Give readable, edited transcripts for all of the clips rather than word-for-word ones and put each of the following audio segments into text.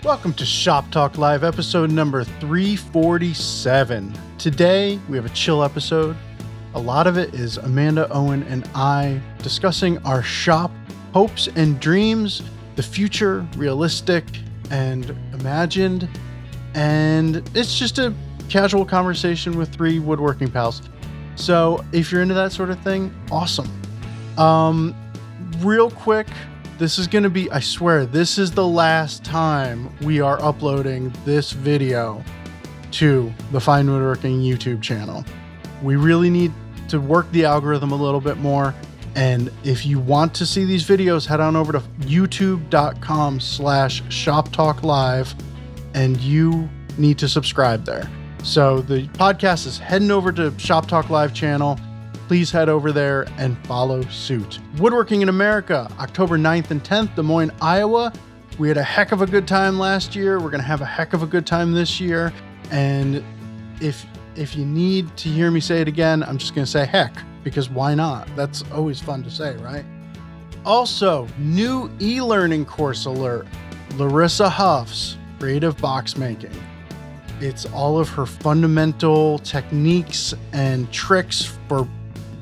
Welcome to Shop Talk Live, episode number 347. Today, we have a chill episode. A lot of it is Amanda, Owen, and I discussing our shop hopes and dreams, the future, realistic and imagined. And it's just a casual conversation with three woodworking pals. So if you're into that sort of thing, awesome. Real quick, this is going to be, I swear, this is the last time we are uploading this video to the Fine Woodworking YouTube channel. We really need to work the algorithm a little bit more. And if you want to see these videos, head on over to youtube.com/shoptalklive and you need to subscribe there. So the podcast is heading over to Shop Talk Live channel. Please head over there and follow suit. Woodworking in America, October 9th and 10th, Des Moines, Iowa. We had a heck of a good time last year. We're going to have a heck of a good time this year. And if you need to hear me say it again, I'm just going to say heck, because why not? That's always fun to say, right? Also, new e-learning course alert. Larissa Huff's Creative Box Making. It's all of her fundamental techniques and tricks for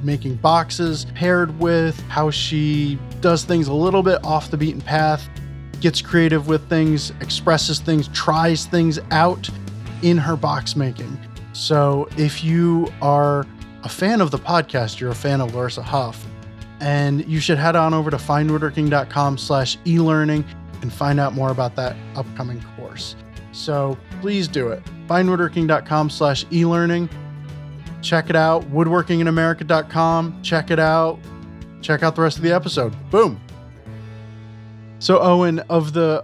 making boxes, paired with how she does things a little bit off the beaten path, gets creative with things, expresses things, tries things out in her box making. So if you are a fan of the podcast, you're a fan of Larissa Huff, and you should head on over to finewoodworking.com/e-learning and find out more about that upcoming course. So please do it. finewoodworking.com/e-learning. Check it out. Woodworkinginamerica.com. Check it out. Check out the rest of the episode. Boom. So Owen, of the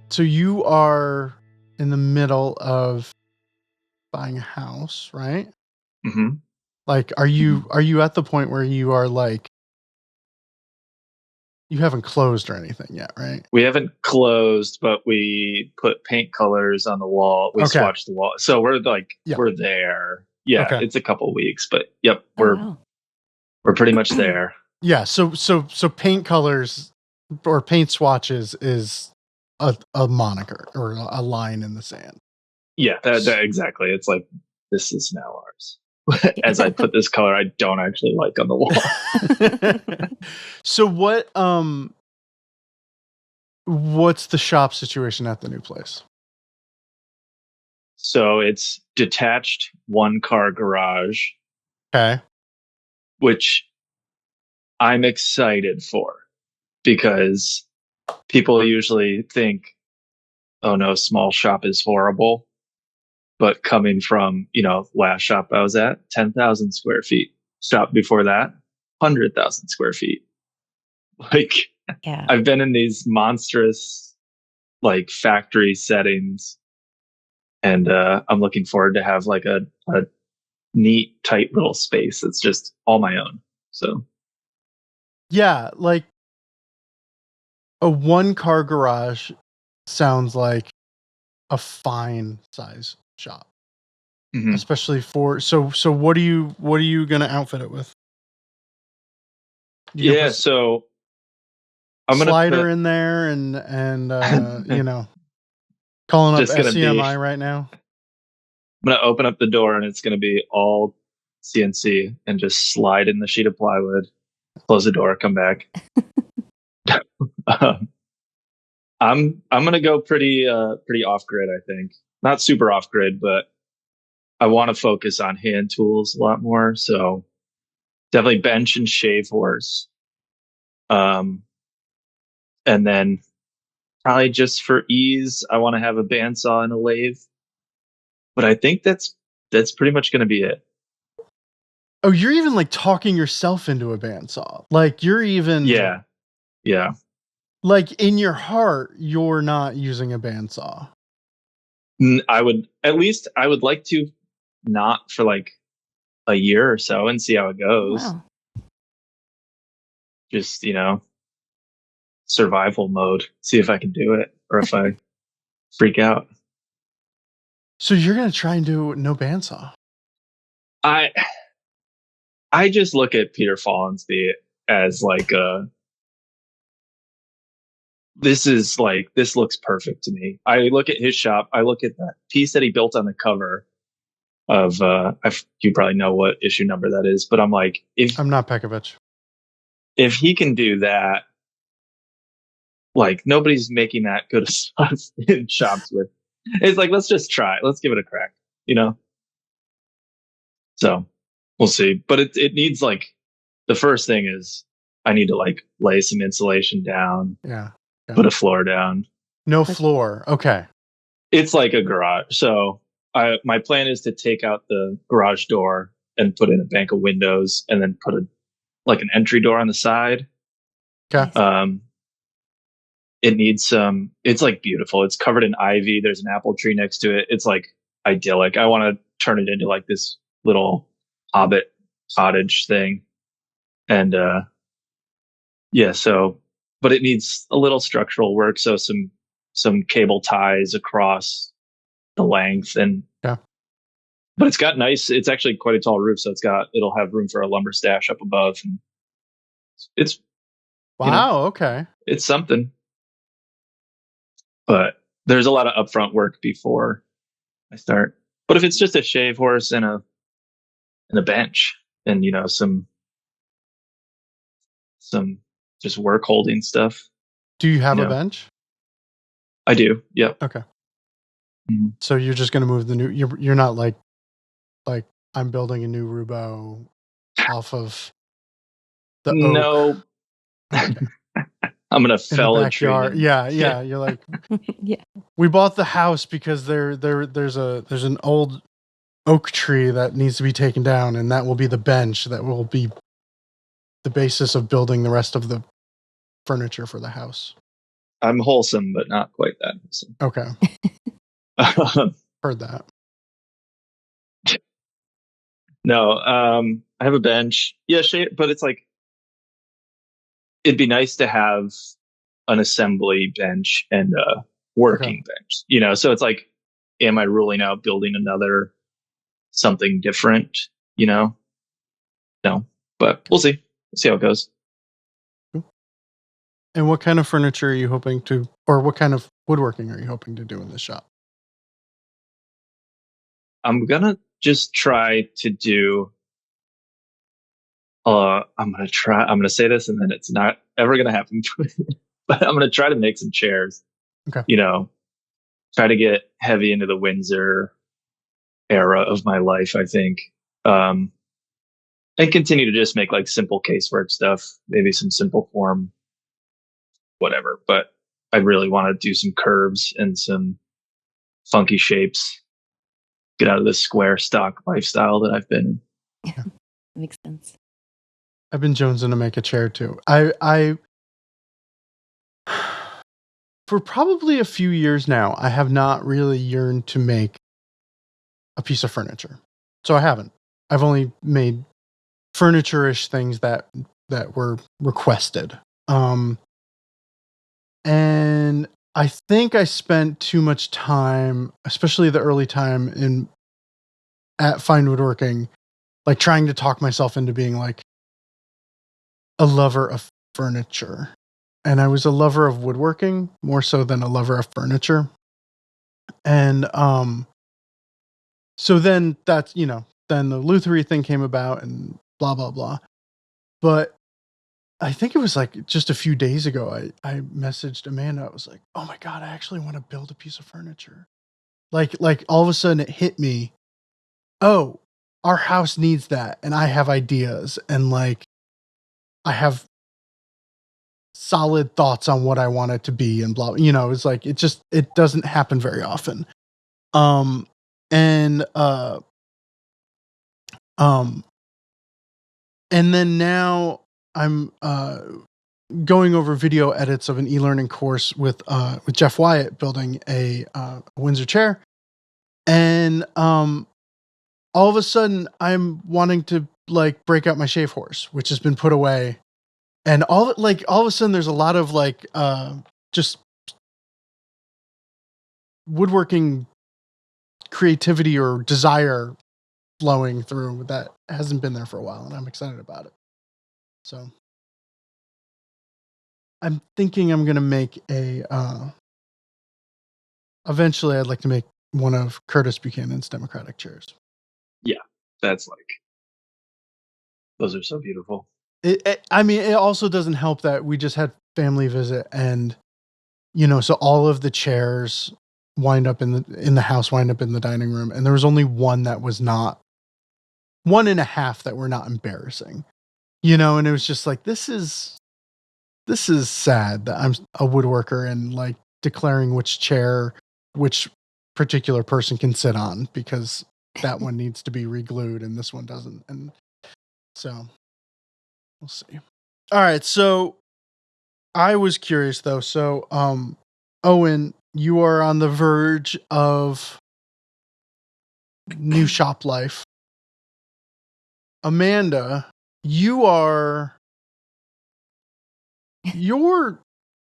so you are in the middle of buying a house, right? Mm-hmm. Like, are you at the point where you are like, you haven't closed or anything yet, right? We haven't closed, but we put paint colors on the wall. We swatched the wall. So we're like, we're there. Yeah, It's a couple weeks, but we're pretty much there. Yeah. So paint colors or paint swatches is a moniker or a line in the sand. Yeah, that exactly. It's like, this is now ours. As I put this color I don't actually like on the wall. So what's the shop situation at the new place? So it's detached 1-car garage. Okay. Which I'm excited for, because people usually think, oh no, small shop is horrible. But coming from, last shop I was at, 10,000 square feet. Shop before that, 100,000 square feet. Like, I've been in these monstrous, like, factory settings. And I'm looking forward to have like a neat, tight little space that's just all my own. So, yeah, like a 1-car garage sounds like a fine size shop, especially for. So what are you gonna outfit it with? So I'm gonna slider in there and calling up SCMI right now. I'm going to open up the door and it's going to be all CNC and just slide in the sheet of plywood, close the door, come back. I'm going to go pretty off grid, I think. Not super off grid, but I want to focus on hand tools a lot more. So definitely bench and shave horse. And then probably just for ease, I want to have a bandsaw and a lathe. But I think that's pretty much going to be it. Oh, you're even like talking yourself into a bandsaw. Like you're even... Yeah. Like in your heart, you're not using a bandsaw. I would like to not for like a year or so and see how it goes. Wow. Just, survival mode. See if I can do it or if I freak out. So you're going to try and do no bandsaw? I just look at Peter Follansbee as like this looks perfect to me. I look at his shop. I look at that piece that he built on the cover of, you probably know what issue number that is, but I'm like, I'm not Pekovich. If he can do that, like nobody's making that good of stuff in shops with. It's like, let's just try it. Let's give it a crack, you know? So we'll see. But it needs like, the first thing is I need to like lay some insulation down, Yeah. put a floor down. No floor. Okay. It's like a garage. So my plan is to take out the garage door and put in a bank of windows and then put like an entry door on the side. Okay. It needs some, it's like beautiful. It's covered in ivy. There's an apple tree next to it. It's like idyllic. I want to turn it into like this little hobbit cottage thing. And, yeah, so, but it needs a little structural work. So some cable ties across the length but it's got it's actually quite a tall roof. So it'll have room for a lumber stash up above. And it's, wow. Okay. It's something. But there's a lot of upfront work before I start. But if it's just a shave horse and a bench and, some just work holding stuff. Do you have a bench? I do. Yep. Okay. Mm-hmm. So you're just going to move the new, you're not like I'm building a new Rubo off of the oak. No. Okay. I'm gonna fell a tree. Yeah. You're like, yeah. We bought the house because there's an old oak tree that needs to be taken down, and that will be the bench that will be the basis of building the rest of the furniture for the house. I'm wholesome, but not quite that wholesome. Okay. Heard that. No, I have a bench. Yeah, but it's like, it'd be nice to have an assembly bench and a working bench, so it's like, am I ruling out building another something different, No, but we'll see. We'll see how it goes. And what kind of furniture are you hoping to, or what kind of woodworking are you hoping to do in this shop? I'm going to just try to do, I'm going to say this and then it's not ever going to happen, but I'm going to try to make some chairs, try to get heavy into the Windsor era of my life, I think. And continue to just make like simple casework stuff, maybe some simple form, whatever. But I really want to do some curves and some funky shapes. Get out of this square stock lifestyle that I've been in. Yeah. Makes sense. I've been jonesing to make a chair too. I for probably a few years now, I have not really yearned to make a piece of furniture. So I haven't. I've only made furniture-ish things that were requested. And I think I spent too much time, especially the early time at Fine Woodworking, like trying to talk myself into being like a lover of furniture. And I was a lover of woodworking more so than a lover of furniture. And so then that's, then the Lutherie thing came about and blah, blah, blah. But I think it was like just a few days ago, I messaged Amanda. I was like, oh my God, I actually want to build a piece of furniture. Like all of a sudden it hit me. Oh, our house needs that. And I have ideas and like, I have solid thoughts on what I want it to be and blah, it's like, it doesn't happen very often. And then now I'm going over video edits of an e-learning course with Jeff Wyatt building a Windsor chair, and all of a sudden I'm wanting to like break out my shave horse, which has been put away, and all of a sudden there's a lot of like just woodworking creativity or desire flowing through that hasn't been there for a while, and I'm excited about it. So I'm thinking I'm gonna make a. Eventually, I'd like to make one of Curtis Buchanan's Democratic chairs. Yeah, that's like, those are so beautiful. I mean, it also doesn't help that we just had family visit, and so all of the chairs wind up in the house, wind up in the dining room, and there was only one that was not, one and a half that were not embarrassing, and it was just like, this is sad that I'm a woodworker and like declaring which chair which particular person can sit on because that one needs to be re-glued and this one doesn't, and so we'll see. All right, so I was curious though. So, Owen, you are on the verge of new shop life. Amanda, you're,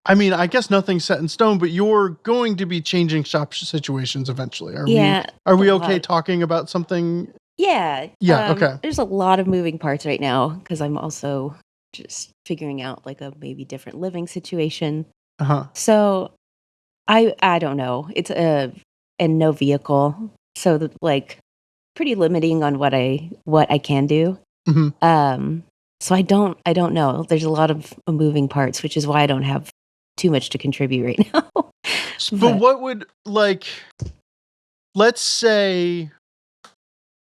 I mean, I guess nothing's set in stone, but you're going to be changing shop situations eventually. Are we okay talking about something? Yeah. Yeah. Okay. There's a lot of moving parts right now because I'm also just figuring out like a maybe different living situation. So I don't know. It's and no vehicle, so like pretty limiting on what I can do. Mm-hmm. So I don't know. There's a lot of moving parts, which is why I don't have too much to contribute right now. But what would, like, let's say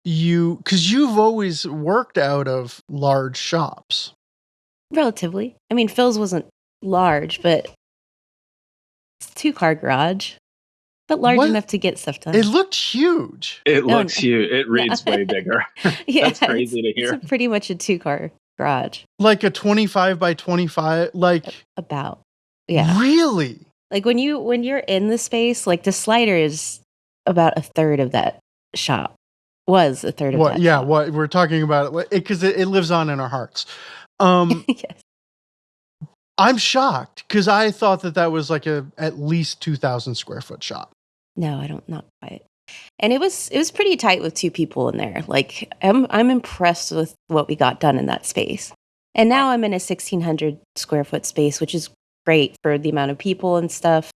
because you've always worked out of large shops. Relatively. I mean, Phil's wasn't large, but it's a 2-car garage, but large enough to get stuff done. It looked huge. It looks huge. It reads way bigger. Yeah, that's crazy to hear. It's pretty much a 2-car garage. Like a 25 by 25, like about. Yeah. Really? Like when you're in the space, like the slider is about a third of that shop. Was a third of that. Yeah, shop. what we're talking about it because it lives on in our hearts. Yes. I'm shocked because I thought that was like at least 2,000 square foot shop. No, not quite. And it was pretty tight with 2 people in there. Like I'm impressed with what we got done in that space. And now I'm in a 1,600 square foot space, which is great for the amount of people and stuff.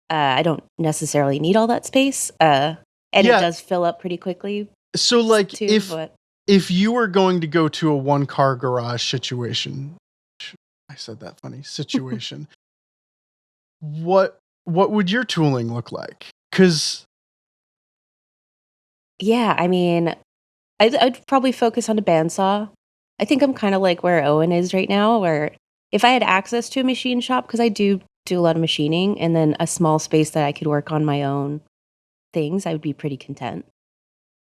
I don't necessarily need all that space. And it does fill up pretty quickly. So like if you were going to go to a 1-car garage situation, I said that funny, situation, what would your tooling look like? Because yeah, I mean, I'd probably focus on a bandsaw. I think I'm kind of like where Owen is right now, where if I had access to a machine shop, because I do a lot of machining, and then a small space that I could work on my own things, I would be pretty content.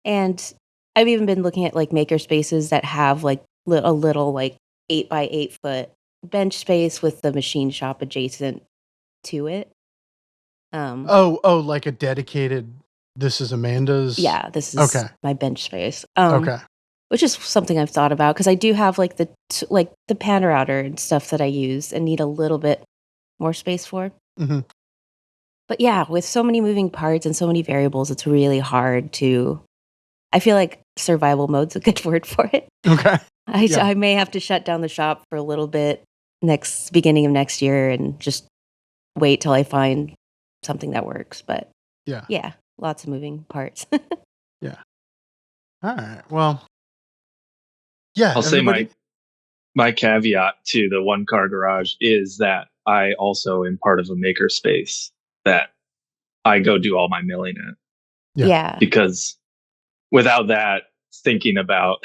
And I've even been looking at like maker spaces that have like a little like 8 by 8 foot bench space with the machine shop adjacent to it. Like a dedicated. This is Amanda's. Yeah, this is my bench space. Okay. Which is something I've thought about because I do have like the pan router and stuff that I use and need a little bit more space for. Mm-hmm. But yeah, with so many moving parts and so many variables, it's really hard to. I feel like survival mode's a good word for it. Okay. I may have to shut down the shop for a little bit beginning of next year and just wait till I find something that works. But yeah, lots of moving parts. Yeah. All right. Well, yeah. I'll say my caveat to the 1-car garage is that I also am part of a maker space that I go do all my milling in. Yeah. Because without that, thinking about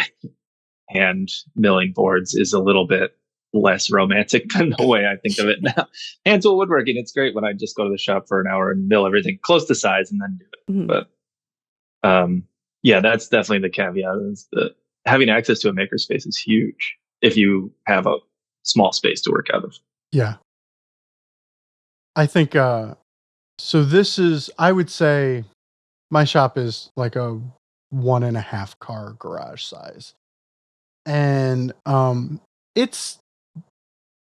hand milling boards is a little bit less romantic than the way I think of it now. Hand tool woodworking, it's great when I just go to the shop for an hour and mill everything close to size and then do it. Mm-hmm. But yeah, that's definitely the caveat. Is that having access to a makerspace is huge if you have a small space to work out of. Yeah. I think so this is, I would say my shop is like a 1.5 car garage size. And it's,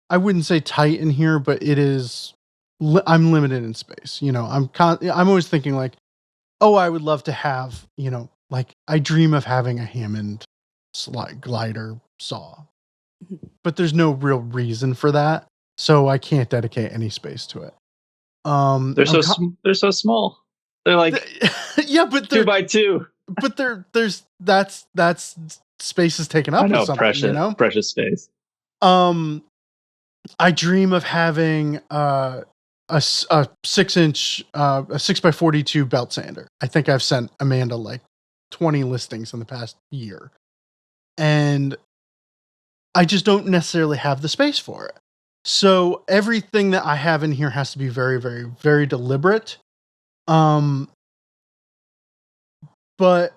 I wouldn't say tight in here, but it is, I'm limited in space. I'm always thinking like, oh, I would love to have, like I dream of having a Hammond glider saw. but there's no real reason for that. So I can't dedicate any space to it. They're so small. They're like yeah, but 2x2. But that's space is taken up I know, with something, precious space. I dream of having a 6-inch, a 6x42 belt sander. I think I've sent Amanda like 20 listings in the past year, and I just don't necessarily have the space for it. So everything that I have in here has to be very, very, very deliberate. But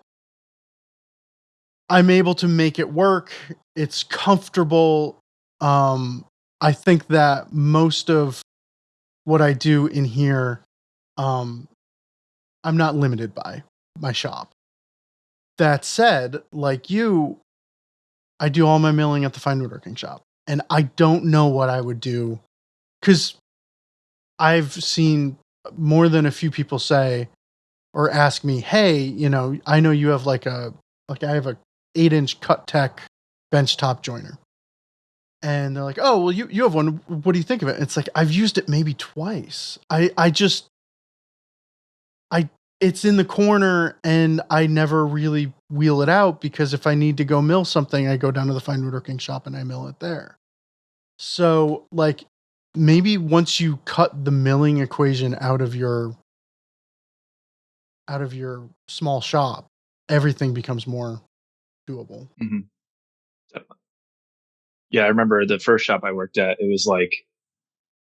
I'm able to make it work. It's comfortable. I think that most of what I do in here, I'm not limited by my shop. That said, like you, I do all my milling at the fine woodworking shop. And I don't know what I would do, because I've seen more than a few people say or ask me, hey, I know you have I have a 8-inch cut tech benchtop joiner. And they're like, oh, well, you have one. What do you think of it? And it's like, I've used it maybe twice. It's in the corner and I never really wheel it out, because if I need to go mill something, I go down to the fine woodworking shop and I mill it there. So like, maybe once you cut the milling equation out of your small shop, everything becomes more doable. Mm-hmm. Definitely. Yeah, I remember the first shop I worked at, it was like,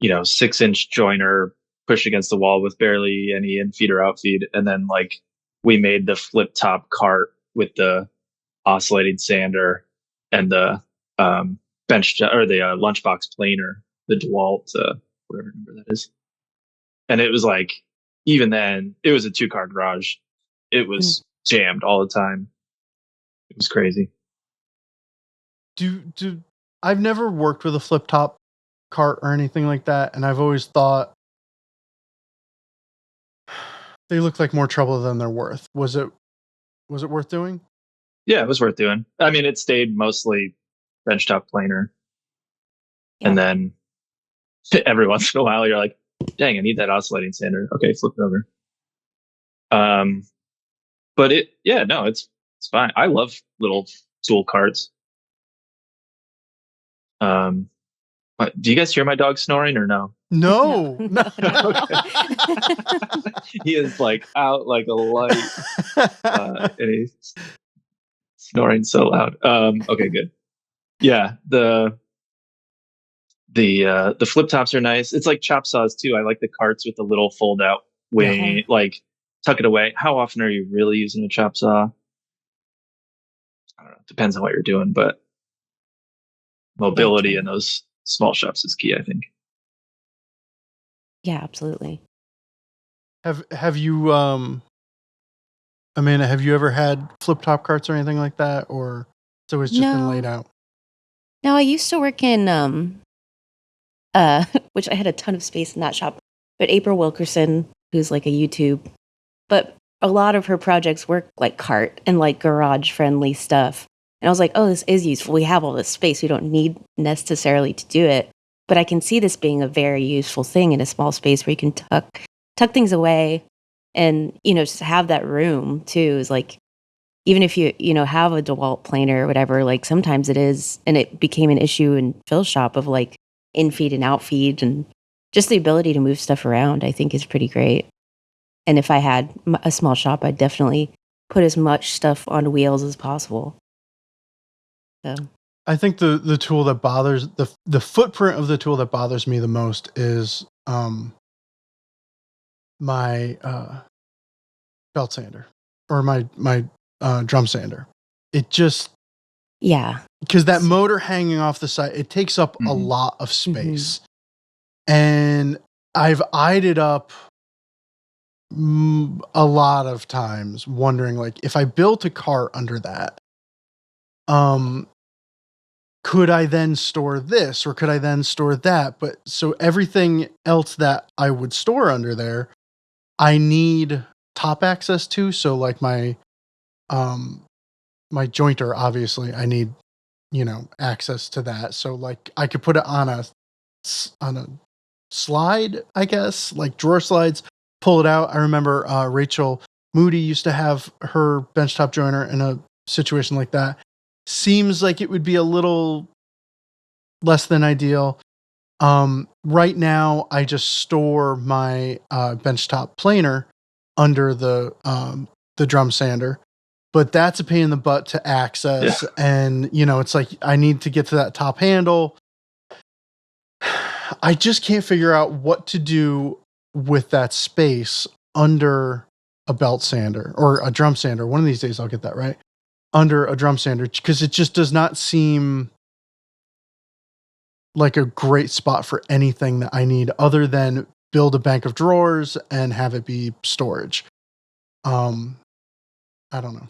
6-inch joiner pushed against the wall with barely any in feed or out feed. And then like we made the flip top cart with the oscillating sander and the bench or the lunchbox planer, the DeWalt, whatever number that is. And it was like, even then, it was a 2-car garage. It was jammed all the time. It was crazy. I've never worked with a flip top cart or anything like that, and I've always thought they look like more trouble than they're worth. Was it worth doing? Yeah, it was worth doing. I mean, it stayed mostly benchtop planer. Yeah. And then every once in a while you're like, dang, I need that oscillating sander. Okay, flip it over. But it's fine. I love little tool carts. Do you guys hear my dog snoring or no? No. He is like out like a light, and he's snoring so loud. Okay, good. Yeah, the flip tops are nice. It's like chop saws too. I like the carts with the little fold out wing, like tuck it away. How often are you really using a chop saw? I don't know. Depends on what you're doing, but mobility in those small shops is key, I think. Yeah, absolutely. Have you, Amanda, have you ever had flip top carts or anything like that, or so it's just been laid out? No, I used to work in which I had a ton of space in that shop. But April Wilkerson, who's like a YouTube, but a lot of her projects work like cart and like garage friendly stuff. And I was like, oh, this is useful. We have all this space. We don't need necessarily to do it. But I can see this being a very useful thing in a small space where you can tuck things away and, just have that room too. Is like, even if you have a DeWalt planer or whatever, like sometimes it is, and it became an issue in Phil's shop of like in feed and out feed, and just the ability to move stuff around, I think is pretty great. And if I had a small shop, I'd definitely put as much stuff on wheels as possible. So I think the tool that bothers the footprint of the tool that bothers me the most is my belt sander or my drum sander. It just because that motor hanging off the side, it takes up a lot of space, and I've eyed it up a lot of times, wondering like if I built a cart under that, could I then store this or could I then store that? But so everything else that I would store under there, I need top access to. So like my jointer, obviously I need access to that. So like I could put it on a slide, I guess, like drawer slides, pull it out. I remember Rachel Moody used to have her benchtop joiner in a situation like that. Seems like it would be a little less than ideal. Right now, I just store my benchtop planer under the drum sander, but that's a pain in the butt to access. Yeah. And it's like I need to get to that top handle. I just can't figure out what to do with that space under a belt sander or a drum sander. One of these days I'll get that right. Under a drum sander, because it just does not seem like a great spot for anything that I need other than build a bank of drawers and have it be storage. I don't know.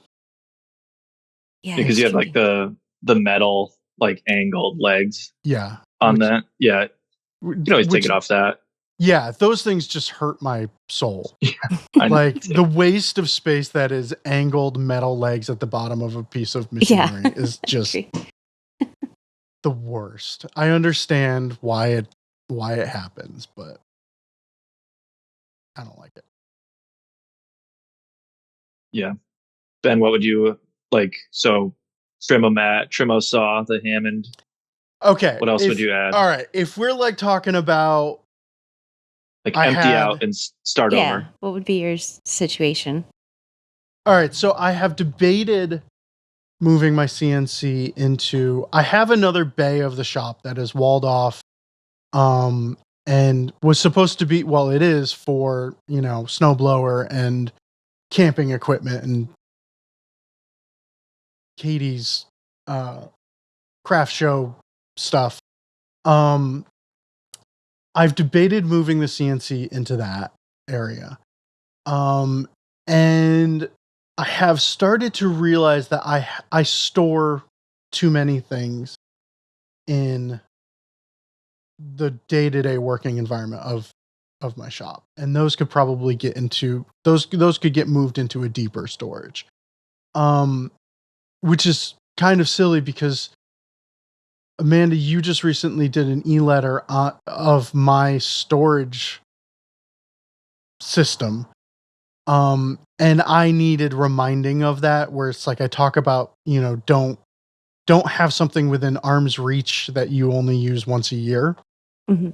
Yeah, Because you have like the metal like angled legs Yeah. on that. Yeah. You can always take it off that. Yeah, those things just hurt my soul. I Like the waste of space that is angled metal legs at the bottom of a piece of machinery is just the worst. I understand why it happens, but I don't like it. Yeah. Ben, what would you like? So Trimo saw, the Hammond. Okay. What else would you add? All right. If we're like talking about like empty out and start over. What would be your situation? All right. So I have debated moving my CNC into, I have another bay of the shop that is walled off, and was supposed to be, well, it is for, snowblower and camping equipment and Katie's, craft show stuff. I've debated moving the CNC into that area. And I have started to realize that I store too many things in the day-to-day working environment of my shop. And those could probably get into those could get moved into a deeper storage. Which is kind of silly because Amanda, you just recently did an e-letter of my storage system. And I needed reminding of that, where it's like I talk about, don't have something within arm's reach that you only use once a year. Mm-hmm.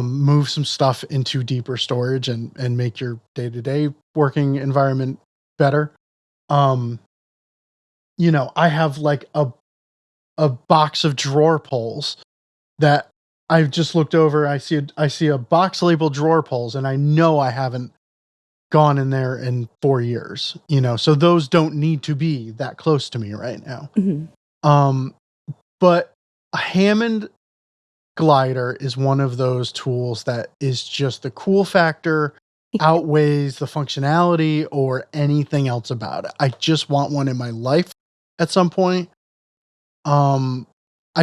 Move some stuff into deeper storage and make your day-to-day working environment better. I have like a box of drawer pulls that I've just looked over. I see a box labeled drawer pulls, and I know I haven't gone in there in 4 years, so those don't need to be that close to me right now. Mm-hmm. But a Hammond glider is one of those tools that is just the cool factor outweighs the functionality or anything else about it. I just want one in my life at some point. I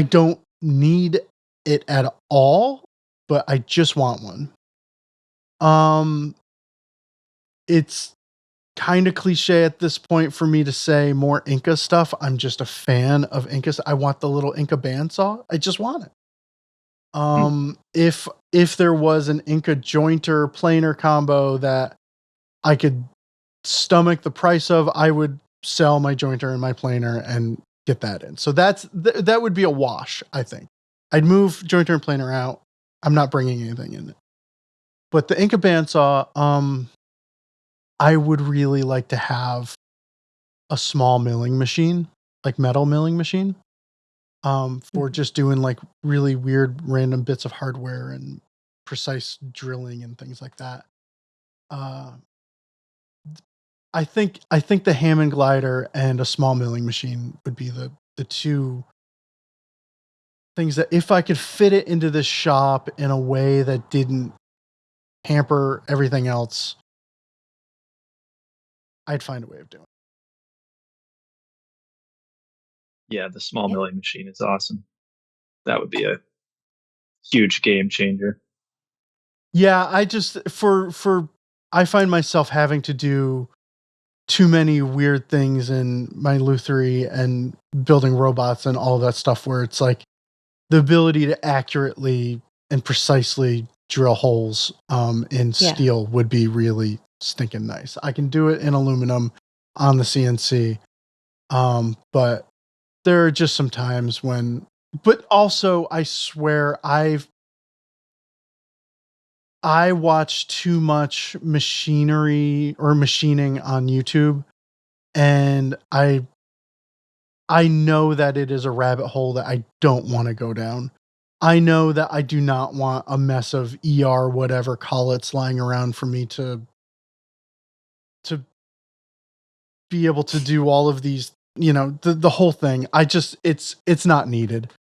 don't need it at all, but I just want one. It's kind of cliche at this point for me to say more Inca stuff. I'm just a fan of Inca. I want the little Inca bandsaw. I just want it. If there was an Inca jointer planer combo that I could stomach the price of, I would sell my jointer and my planer and get that in. So that would be a wash, I think. I'd move jointer and planer out. I'm not bringing anything in it. But the Inca bandsaw, I would really like to have a small milling machine, like metal milling machine, for just doing like really weird random bits of hardware and precise drilling and things like that. I think the Hammond glider and a small milling machine would be the two things that, if I could fit it into this shop in a way that didn't hamper everything else, I'd find a way of doing it. Yeah, the small milling machine is awesome. That would be a huge game changer. Yeah, I just I find myself having to do too many weird things in my Lutherie and building robots and all that stuff where it's like the ability to accurately and precisely drill holes in steel would be really stinking nice. I can do it in aluminum on the CNC, but there are just some times when. But also, I swear, I watch too much machinery or machining on YouTube, and I know that it is a rabbit hole that I don't want to go down. I know that I do not want a mess of ER whatever collets lying around for me to be able to do all of these, the whole thing. It's not needed.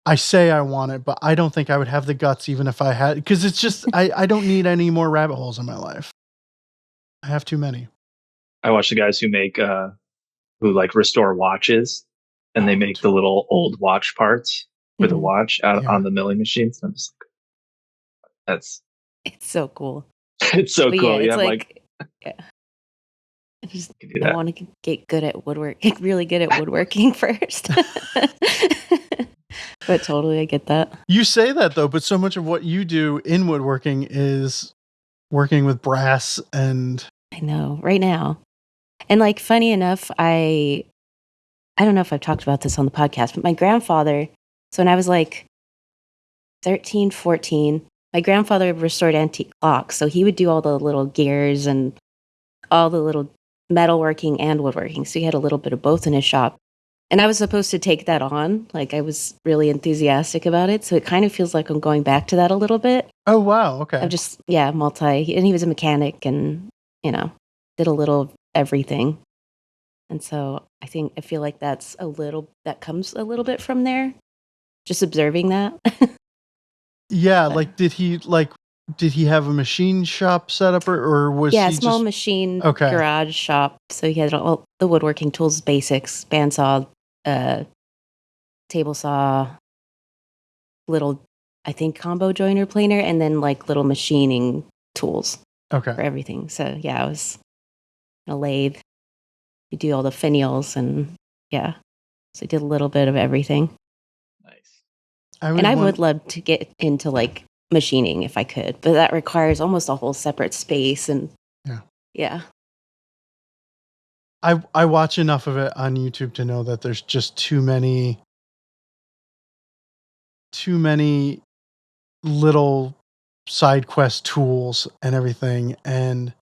I say I want it, but I don't think I would have the guts even if I had, because it's just, I don't need any more rabbit holes in my life. I have too many. I watch the guys who make, who like restore watches, and they make the little old watch parts for the watch out on the milling machines. I'm just like, it's so cool. It's so cool. Yeah, it's like I want to get good at woodworking, really good at woodworking first. But totally, I get that. You say that though, but so much of what you do in woodworking is working with brass and. I know, right now. And like, funny enough, I don't know if I've talked about this on the podcast, but my grandfather, so when I was like 13, 14, my grandfather restored antique clocks. So he would do all the little gears and all the little metalworking and woodworking. So he had a little bit of both in his shop. And I was supposed to take that on. Like, I was really enthusiastic about it. So it kind of feels like I'm going back to that a little bit. Oh, wow. Okay. I'm just, and he was a mechanic and, did a little of everything. And so I feel like that comes a little bit from there. Just observing that. Yeah. Like, did he have a machine shop set up or was he a small machine garage shop. So he had all the woodworking tools, basics, bandsaw, table saw, little, I think, combo joiner planer, and then like little machining tools for everything. So I was in a lathe. You do all the finials and so I did a little bit of everything. Nice. I would love to get into like machining if I could, but that requires almost a whole separate space and I watch enough of it on YouTube to know that there's just too many little side quest tools and everything. And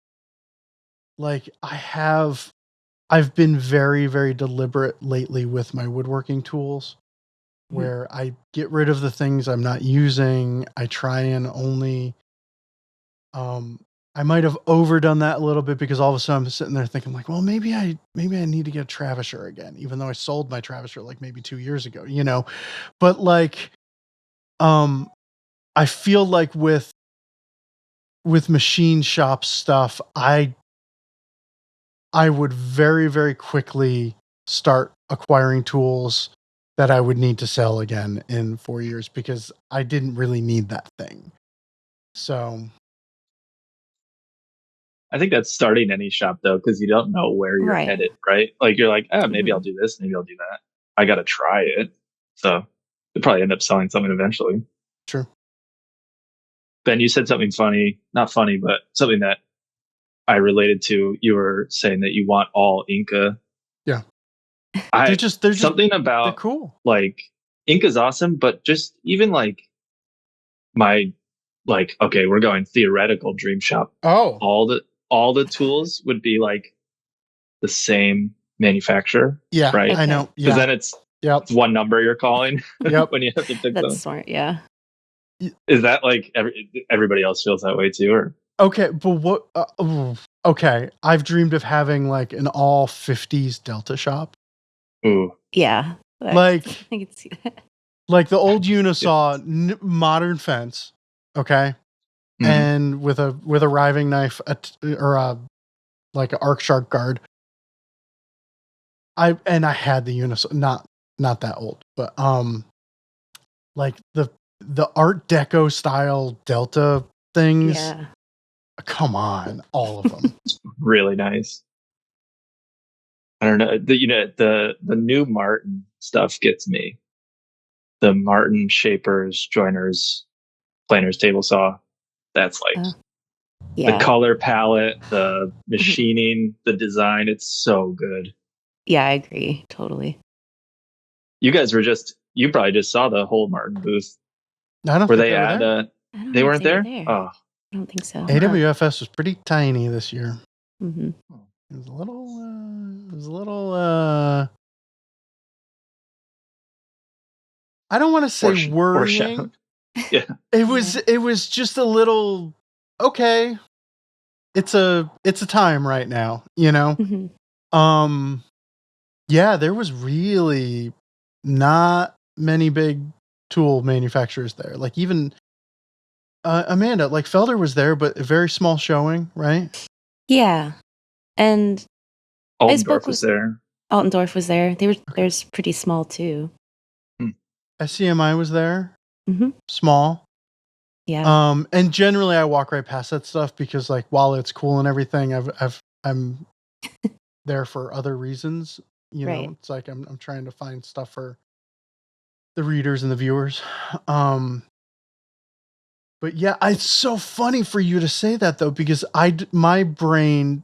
like I've been very, very deliberate lately with my woodworking tools where I get rid of the things I'm not using. I try and only, I might have overdone that a little bit because all of a sudden I'm sitting there thinking like, well, maybe I need to get a Travisher again, even though I sold my Travisher like maybe 2 years ago, but like, I feel like with machine shop stuff, I would very, very quickly start acquiring tools that I would need to sell again in 4 years because I didn't really need that thing. So I think that's starting any shop though, because you don't know where you're headed, right? Like you're like, maybe I'll do this, maybe I'll do that. I got to try it. So you'll probably end up selling something eventually. True. Ben, you said something funny, not funny, but something that I related to. You were saying that you want all Inca. Yeah. They're just something about they're cool. Like Inca's awesome, but just even like my okay, we're going theoretical dream shop. Oh, all the tools would be like the same manufacturer. Yeah, right. I know. Because then it's one number you're calling. Yep. When you have to pick That's them. smart. Yeah. Is that like everybody else feels that way too, or? Okay, but what? Okay, I've dreamed of having like an all 50s Delta shop. Ooh. Yeah. Like, I can see that. Like the old Unisaw modern fence, okay, and with a riving knife or like an Arc Shark guard. I had the Unisaw, not that old, but like the Art Deco style Delta things. Yeah. Come on, all of them. Really nice. I don't know. The new Martin stuff gets me. The Martin shapers, joiners, planers, table saw. That's like the Yeah. color palette, the machining, the design. It's so good. Yeah, I agree. Totally. You guys you probably just saw the whole Martin booth. I don't Were think they they were at, there. I don't they know if weren't they were there? there. Oh, I don't think so. AWFS was pretty tiny this year. Mm-hmm. It was a little, I don't want to say worrying. Yeah. It was just a little, okay. It's a time right now, you know? Mm-hmm. Yeah, there was really not many big tool manufacturers there. Like even Amanda, like Felder was there, but a very small showing, right? Yeah. And I spoke Altendorf was there. Altendorf was there. There's pretty small too. SCMI was there. Mm-hmm. Small. Yeah. And generally I walk right past that stuff because like while it's cool and everything, I'm there for other reasons. You Right. know, it's like I'm trying to find stuff for the readers and the viewers. But yeah, it's so funny for you to say that though, because my brain,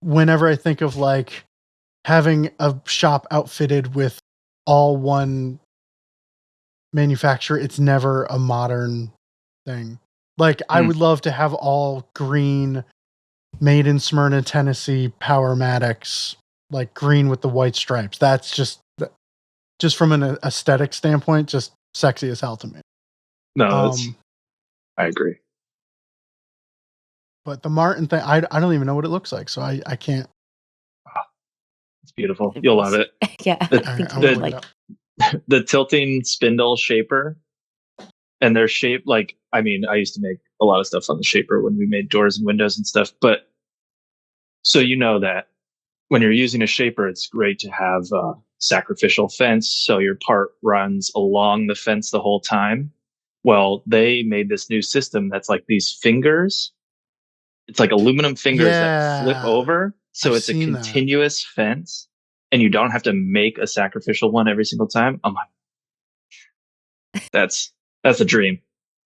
whenever I think of like having a shop outfitted with all one manufacturer, it's never a modern thing. Like I would love to have all green, made in Smyrna, Tennessee Powermatics, like green with the white stripes. That's just from an aesthetic standpoint, just sexy as hell to me. No, I agree. But the Martin thing, I don't even know what it looks like, so I can't. It's beautiful. You'll love it. Yeah. The tilting spindle shaper, and they're shaped like, I mean, I used to make a lot of stuff on the shaper when we made doors and windows and stuff. But so you know that when you're using a shaper, it's great to have a sacrificial fence. So your part runs along the fence the whole time. Well, they made this new system that's like these fingers. It's like aluminum fingers that flip over. So it's a continuous fence, and you don't have to make a sacrificial one every single time. I'm like, that's a dream.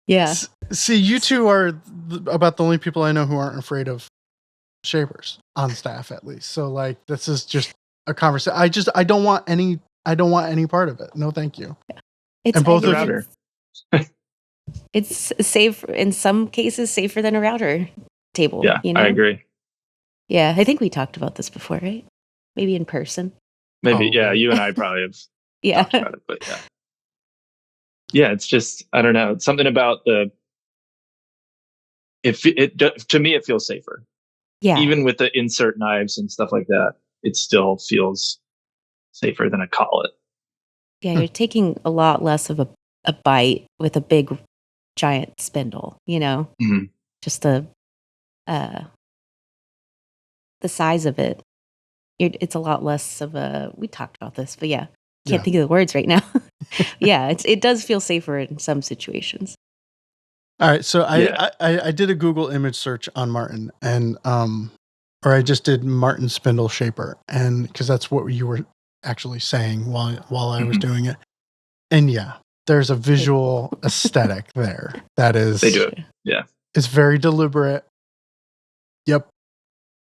Yeah. See, you two are about the only people I know who aren't afraid of shapers on staff, at least. So like, this is just a conversation. I don't want any part of it. No, thank you. Yeah. It's and both the of router. It's safe in some cases, safer than a router table. Yeah, you know? I agree. Yeah, I think we talked about this before, right? Maybe in person. Maybe, yeah. You and I probably have talked about it, but yeah. Yeah, it's just, I don't know. It's something about to me, it feels safer. Yeah. Even with the insert knives and stuff like that, it still feels safer than a collet. Yeah, you're taking a lot less of a bite with a big, giant spindle, you know? Mm-hmm. Just the size of it. It's a lot less of a, we talked about this, but yeah, can't think of the words right now. Yeah, it does feel safer in some situations. All right, so I did a Google image search on Martin, and or I just did Martin spindle shaper, and because that's what you were actually saying while I was doing it, and yeah, there's a visual aesthetic there that is, they do it. Yeah, it's very deliberate. Yep.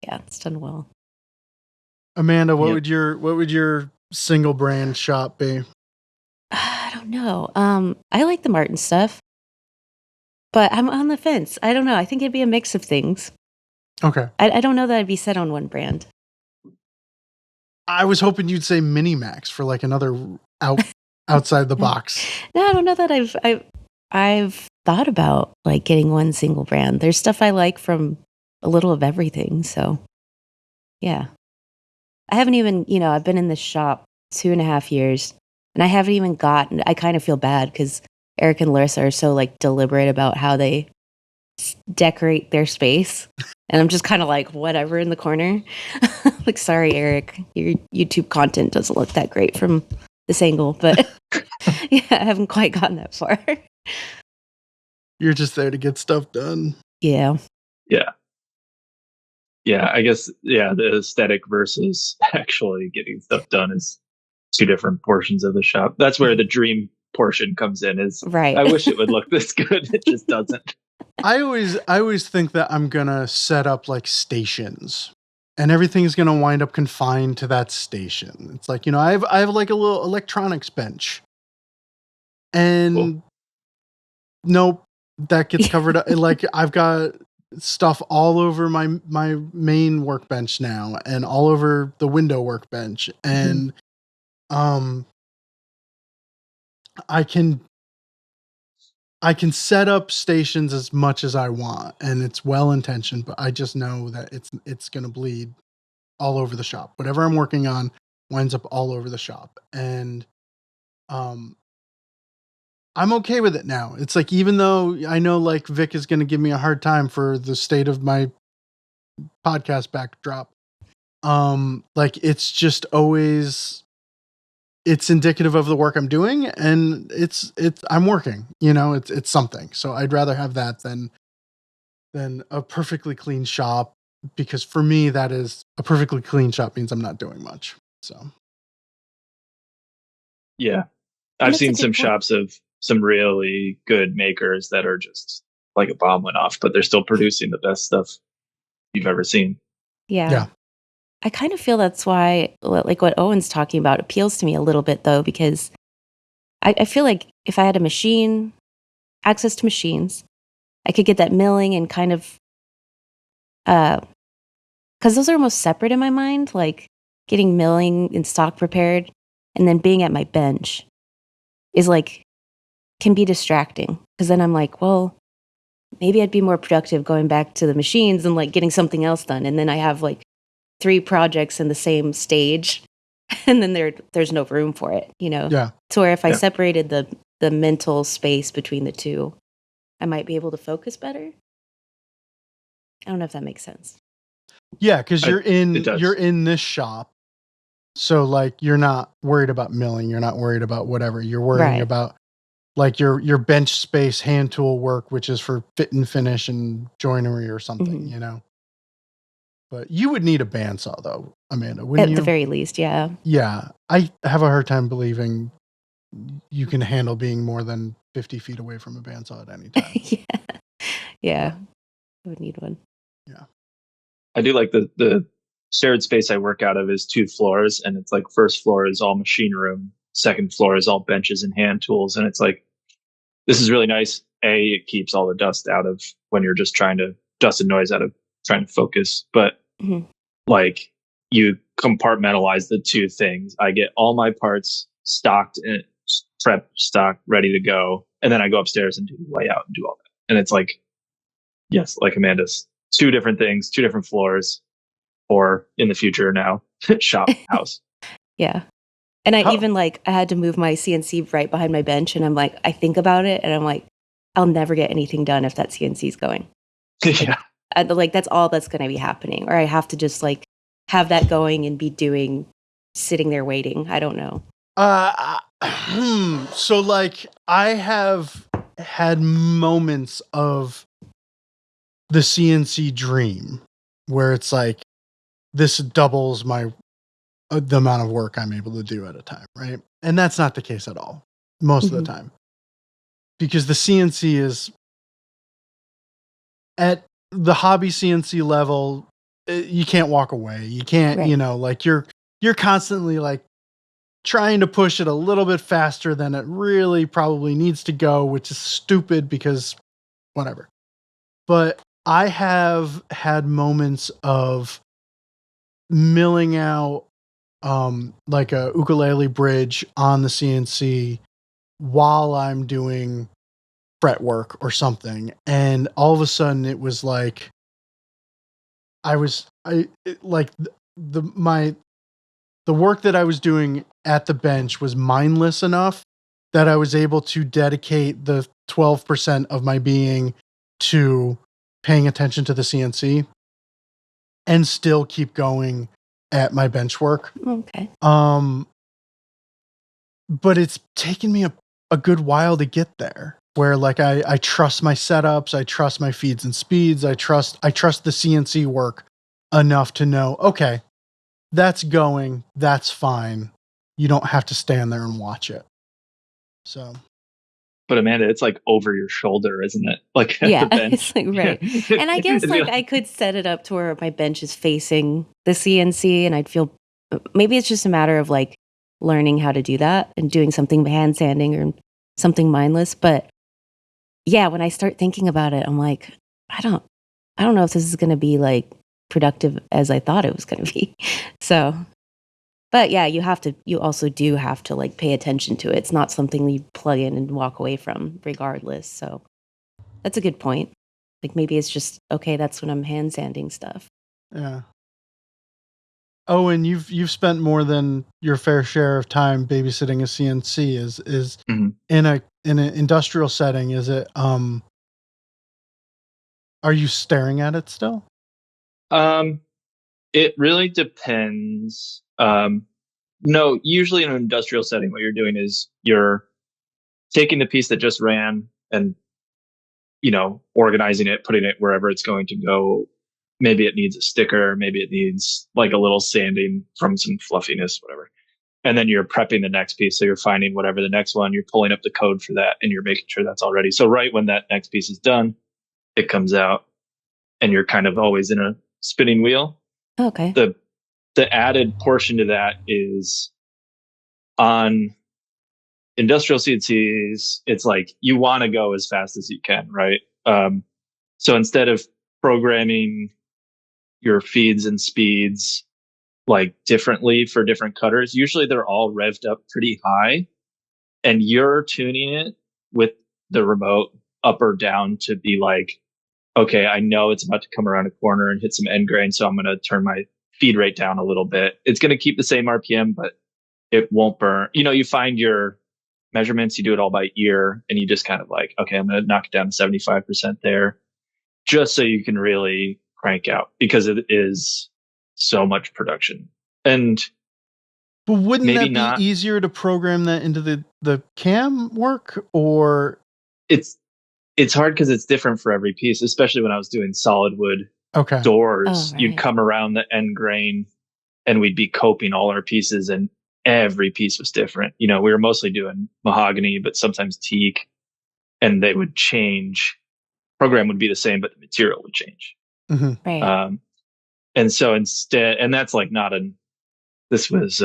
Yeah, it's done well. Amanda, what would your single brand shop be? I don't know. I like the Martin stuff, but I'm on the fence. I don't know. I think it'd be a mix of things. Okay. I don't know that I'd be set on one brand. I was hoping you'd say Minimax for like another outside the box. No, I don't know that I've thought about like getting one single brand. There's stuff I like from a little of everything. So yeah, I haven't even, I've been in this shop 2.5 years, and I haven't even gotten, I kind of feel bad because Eric and Larissa are so like deliberate about how they decorate their space. And I'm just kind of like, whatever, in the corner. Like, sorry, Eric, your YouTube content doesn't look that great from this angle, but yeah, I haven't quite gotten that far. You're just there to get stuff done. Yeah. Yeah. Yeah, I guess, yeah, the aesthetic versus actually getting stuff done is two different portions of the shop. That's where the dream portion comes in is Right. I wish it would look this good. It just doesn't. I always think that I'm gonna set up like stations, and everything's gonna wind up confined to that station. It's like, I have like a little electronics bench, Cool. and nope, that gets covered up. Like I've got stuff all over my main workbench now, and all over the window workbench, and um, I can set up stations as much as I want, and it's well intentioned, but I just know that it's gonna bleed all over the shop. Whatever I'm working on winds up all over the shop, and um, I'm okay with it now. It's like, even though I know like Vic is gonna give me a hard time for the state of my podcast backdrop, like it's just always it's indicative of the work I'm doing, and it's I'm working. It's something. So I'd rather have that than a perfectly clean shop, because for me that is a perfectly clean shop means I'm not doing much. So Yeah. And I've that's a seen good some point. shops of some really good makers that are just like a bomb went off, but they're still producing the best stuff you've ever seen. Yeah. yeah, I kind of feel that's why, like what Owen's talking about, appeals to me a little bit, though, because I feel like if I had a machine, access to machines, I could get that milling and kind of, because those are almost separate in my mind, like getting milling and stock prepared and then being at my bench is like, can be distracting. Because then I'm like, well, maybe I'd be more productive going back to the machines and like getting something else done. And then I have like 3 projects in the same stage, and then there's no room for it, yeah. to where if I Yeah. separated the mental space between the two, I might be able to focus better. I don't know if that makes sense. Yeah, because It does. you're in this shop, so like you're not worried about milling, you're not worried about whatever. You're worrying Right. about like your bench space hand tool work, which is for fit and finish and joinery or something, Mhm. But you would need a bandsaw though, Amanda, wouldn't At the you? very least, yeah. Yeah, I have a hard time believing you can handle being more than 50 feet away from a bandsaw at any time. Yeah. Yeah. I would need one. Yeah. I do like the shared space I work out of is 2 floors, and it's like first floor is all machine room, second floor is all benches and hand tools, and it's like this is really nice. It keeps all the dust out of when you're just trying to dust and noise out of trying to focus, but Mhm. like you compartmentalize the two things. I get all my parts stocked and prep stock ready to go, and then I go upstairs and do the layout and do all that. And it's like, yes, like Amanda's, 2 different things, 2 different floors, or in the future now, shop house. Yeah. And I How? even I had to move my CNC right behind my bench, and I'm like, I think about it, and I'm like, I'll never get anything done if that CNC is going. Yeah, That's all that's going to be happening, or I have to just have that going and be doing sitting there waiting. I don't know. So like I have had moments of the CNC dream where it's like this doubles my the amount of work I'm able to do at a time, right? And that's not the case at all most of the Mhm. time, because the CNC is at the hobby CNC level. You can't walk away. You can't, Right. like you're constantly like trying to push it a little bit faster than it really probably needs to go, which is stupid because whatever. But I have had moments of milling out like a ukulele bridge on the CNC while I'm doing fret work or something, and all of a sudden it was like the work that I was doing at the bench was mindless enough that I was able to dedicate the 12% of my being to paying attention to the CNC and still keep going at my bench work. Okay. But it's taken me a good while to get there, where like I trust my setups, I trust my feeds and speeds, I trust the CNC work enough to know, okay, that's going, that's fine. You don't have to stand there and watch it. So, but Amanda, it's like over your shoulder, isn't it? Like at Yeah, the bench. it's like, right. And I guess like I could set it up to where my bench is facing the CNC, and I'd feel maybe it's just a matter of like learning how to do that and doing something hand sanding or something mindless. But yeah, when I start thinking about it, I'm like, I don't know if this is going to be like productive as I thought it was going to be. So, but yeah, you also do have to like pay attention to it. It's not something you plug in and walk away from regardless. So that's a good point. Like maybe it's just, okay, that's when I'm hand sanding stuff. yeah. Owen, you've spent more than your fair share of time babysitting a CNC. Is Mhm. in an industrial setting, is it are you staring at it still? It really depends. No, usually in an industrial setting, what you're doing is you're taking the piece that just ran and, organizing it, putting it wherever it's going to go. Maybe it needs a sticker. Maybe it needs like a little sanding from some fluffiness, whatever. And then you're prepping the next piece. So you're finding whatever the next one, you're pulling up the code for that and you're making sure that's all ready. So right when that next piece is done, it comes out and you're kind of always in a spinning wheel. Okay. The added portion to that is on industrial CNCs, it's like you want to go as fast as you can, right? So instead of programming your feeds and speeds like differently for different cutters, usually they're all revved up pretty high and you're tuning it with the remote up or down to be like, okay, I know it's about to come around a corner and hit some end grain, so I'm going to turn my feed rate down a little bit. It's going to keep the same RPM, but it won't burn. You find your measurements, you do it all by ear, and you just kind of like, okay, I'm going to knock it down to 75% there, just so you can really crank out because it is so much production. And but wouldn't maybe that be not easier to program that into the cam work, or it's hard because it's different for every piece, especially when I was doing solid wood okay doors. Oh, You'd right. come around the end grain and we'd be coping all our pieces and every piece was different. We were mostly doing mahogany, but sometimes teak, and they would change. Program would be the same, but the material would change. Mm-hmm. Right. And so instead, and that's like this was,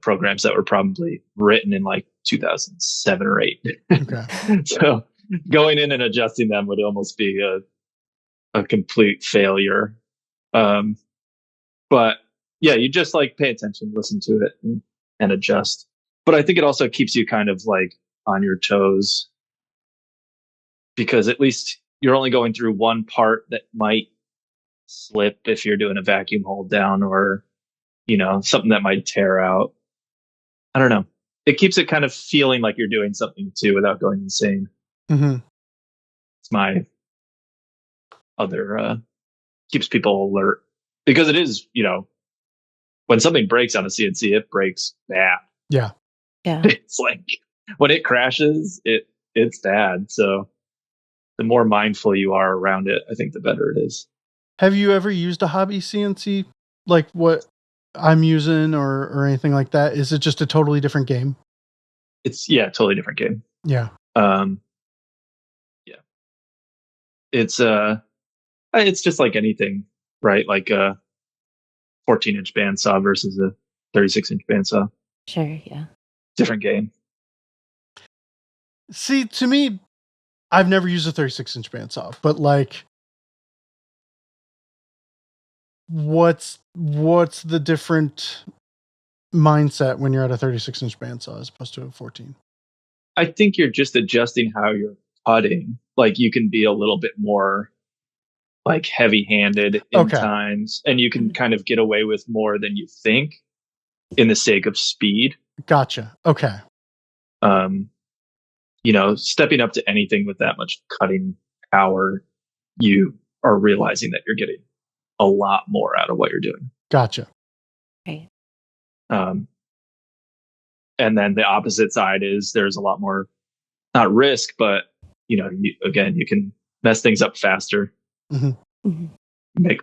programs that were probably written in like 2007 or 8. Okay. So going in and adjusting them would almost be a complete failure. But yeah, you just like pay attention, listen to it and adjust. But I think it also keeps you kind of like on your toes because at least you're only going through one part that might slip if you're doing a vacuum hold down or, something that might tear out. I don't know. It keeps it kind of feeling like you're doing something too without going insane. Mm-hmm. It's my other, keeps people alert because it is, when something breaks on a CNC, it breaks bad. Yeah. Yeah. It's like when it crashes, it's bad. So the more mindful you are around it, I think the better it is. Have you ever used a hobby CNC like what I'm using or anything like that? Is it just a totally different game? It's totally different game. Yeah. Yeah. It's just like anything, right? Like a 14-inch bandsaw versus a 36-inch bandsaw. Sure. Yeah. Different game. See, to me, I've never used a 36-inch bandsaw, but like, what's the different mindset when you're at a 36-inch bandsaw as opposed to a 14? I think you're just adjusting how you're cutting. Like you can be a little bit more like heavy-handed in times, and you can kind of get away with more than you think in the sake of speed. Gotcha. Okay. Stepping up to anything with that much cutting power, you are realizing that you're getting a lot more out of what you're doing. Gotcha. Right. And then the opposite side is there's a lot more, not risk, but you can mess things up faster. Mm-hmm. Mm-hmm. make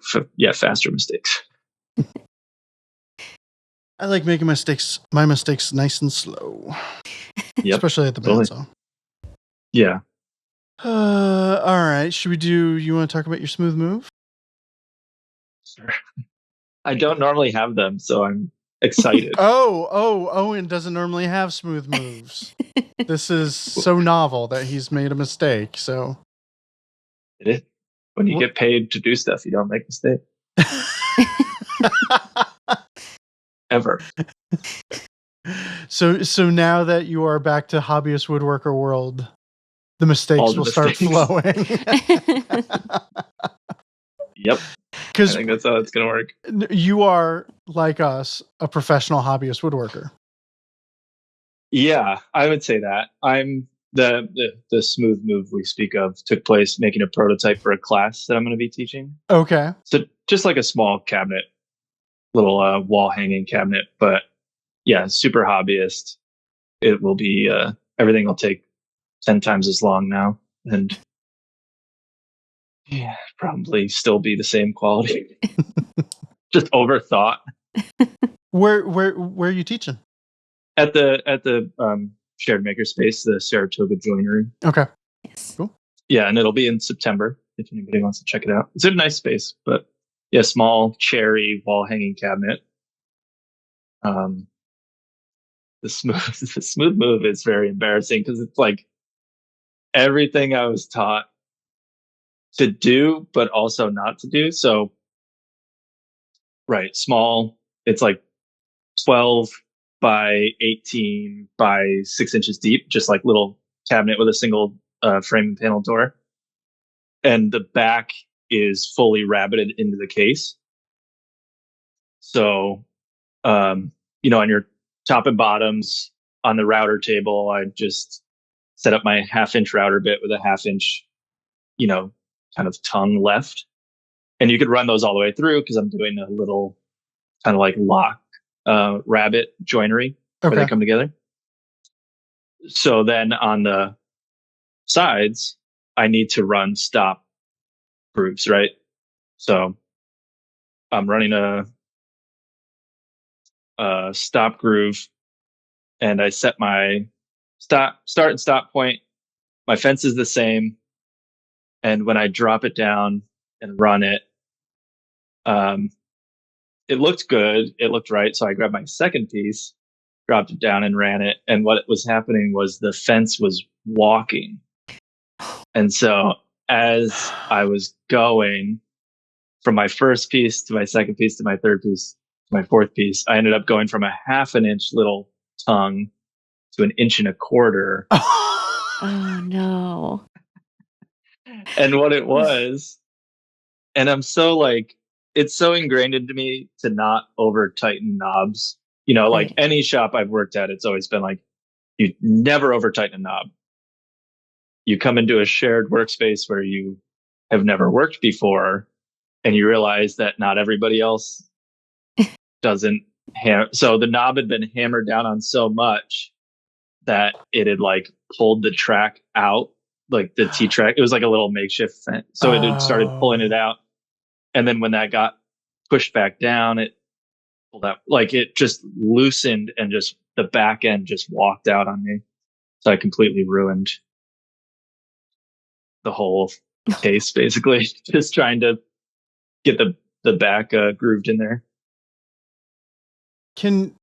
faster mistakes. I like making my mistakes nice and slow. Yep. Especially at the Totally. bandsaw. Yeah. All right. You want to talk about your smooth move? Sure. I don't normally have them, so I'm excited. Owen doesn't normally have smooth moves. This is so novel that he's made a mistake. So It is. When you get paid to do stuff, you don't make mistakes. Ever. So now that you are back to hobbyist woodworker world, the mistakes will start flowing. Yep. I think that's how it's going to work. You are, like us, a professional hobbyist woodworker. Yeah, I would say that. I'm the smooth move we speak of took place making a prototype for a class that I'm going to be teaching. Okay. So just like a small cabinet, little wall hanging cabinet, but yeah, super hobbyist. It will be everything will take 10 times as long now, and yeah, probably still be the same quality. Just overthought. Where are you teaching? At the shared makerspace, the Saratoga Joinery. Okay. Yes. Cool. Yeah, and it'll be in September if anybody wants to check it out. It's a nice space, but yeah, small cherry wall hanging cabinet. The smooth move is very embarrassing because it's like everything I was taught to do, but also not to do. So, right, small. It's like 12 by 18 by 6 inches deep, just like little cabinet with a single frame and panel door. And the back is fully rabbited into the case. So, on your top and bottoms on the router table, I just set up my 1/2-inch router bit with a 1/2-inch, kind of tongue left. And you could run those all the way through because I'm doing a little kind of like lock rabbit joinery where they come together. So then on the sides, I need to run stop grooves, right? So I'm running a stop groove, and I set my start and stop point. My fence is the same, and when I drop it down and run it, it looked good. It looked right. So I grabbed my second piece, dropped it down, and ran it. And what was happening was the fence was walking. And so as I was going from my first piece to my second piece to my third piece to my fourth piece, I ended up going from a 1/2 inch little tongue to 1 1.25 inches. Oh no. And what it was, and I'm so it's so ingrained into me to not over tighten knobs. Like any shop I've worked at, it's always been like, you never over tighten a knob. You come into a shared workspace where you have never worked before, and you realize that not everybody else doesn't so the knob had been hammered down on so much that it had pulled the track out, like the T-track. It was like a little makeshift fence. So it had started pulling it out. And then when that got pushed back down, it pulled out, it just loosened and just the back end just walked out on me. So I completely ruined the whole case, basically, just trying to get the back grooved in there. Can